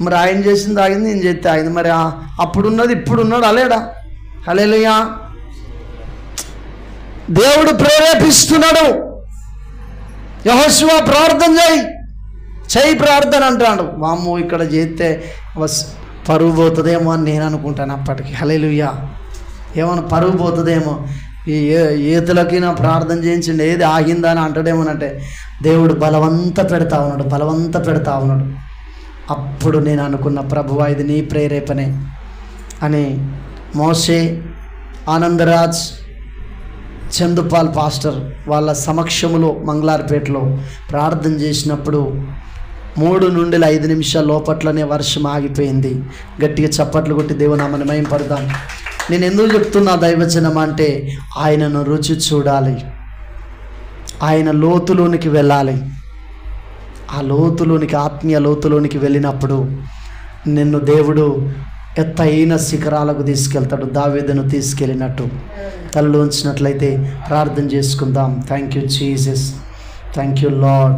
మరి ఆయన చేసింది ఆగింది, నేను చేస్తే ఆగింది. మరి అప్పుడున్నది ఇప్పుడున్నాడు అలేడా? హల్లెలూయా. దేవుడు ప్రేరేపిస్తున్నాడు. యెహోషువ ప్రార్థన చేయి ప్రార్థన అంటాడు. వామ్మో ఇక్కడ చేస్తే పరువు పోతుందేమో అని నేను అనుకుంటాను అప్పటికి. హల్లెలూయా. ఏమన్నా పరువు పోతుందేమో. ఈ ఈతలకి నా ప్రార్థన చేయించండి, ఏది ఆగిందా అని అంటాడేమోనంటే దేవుడు బలవంత పెడతా ఉన్నాడు. అప్పుడు నేను అనుకున్న, ప్రభువా ఇది నీ ప్రేరేపణే అని మోషే, ఆనందరాజ్, చందుపాల్ పాస్టర్ వాళ్ళ సమక్షములో మంగళార్పేటలో ప్రార్థన చేసినప్పుడు 3 నుండి 5 నిమిషాల లోపట్లనే వర్షం ఆగిపోయింది. గట్టిగా చప్పట్లు కొట్టి దేవునామని మహింపడదాం. నేను ఎందుకు చెప్తున్నా దైవజనం అంటే, ఆయనను రుచి చూడాలి, ఆయన లోతులోనికి వెళ్ళాలి. ఆ లోతులోనికి, ఆత్మీయ లోతులోనికి వెళ్ళినప్పుడు నిన్ను దేవుడు ఎత్తైన శిఖరాలకు తీసుకెళ్తాడు, దావీదును తీసుకెళ్ళినట్టు. తలలో ఉంచినట్లయితే ప్రార్థన చేసుకుందాం. Thank you Jesus, thank you lord.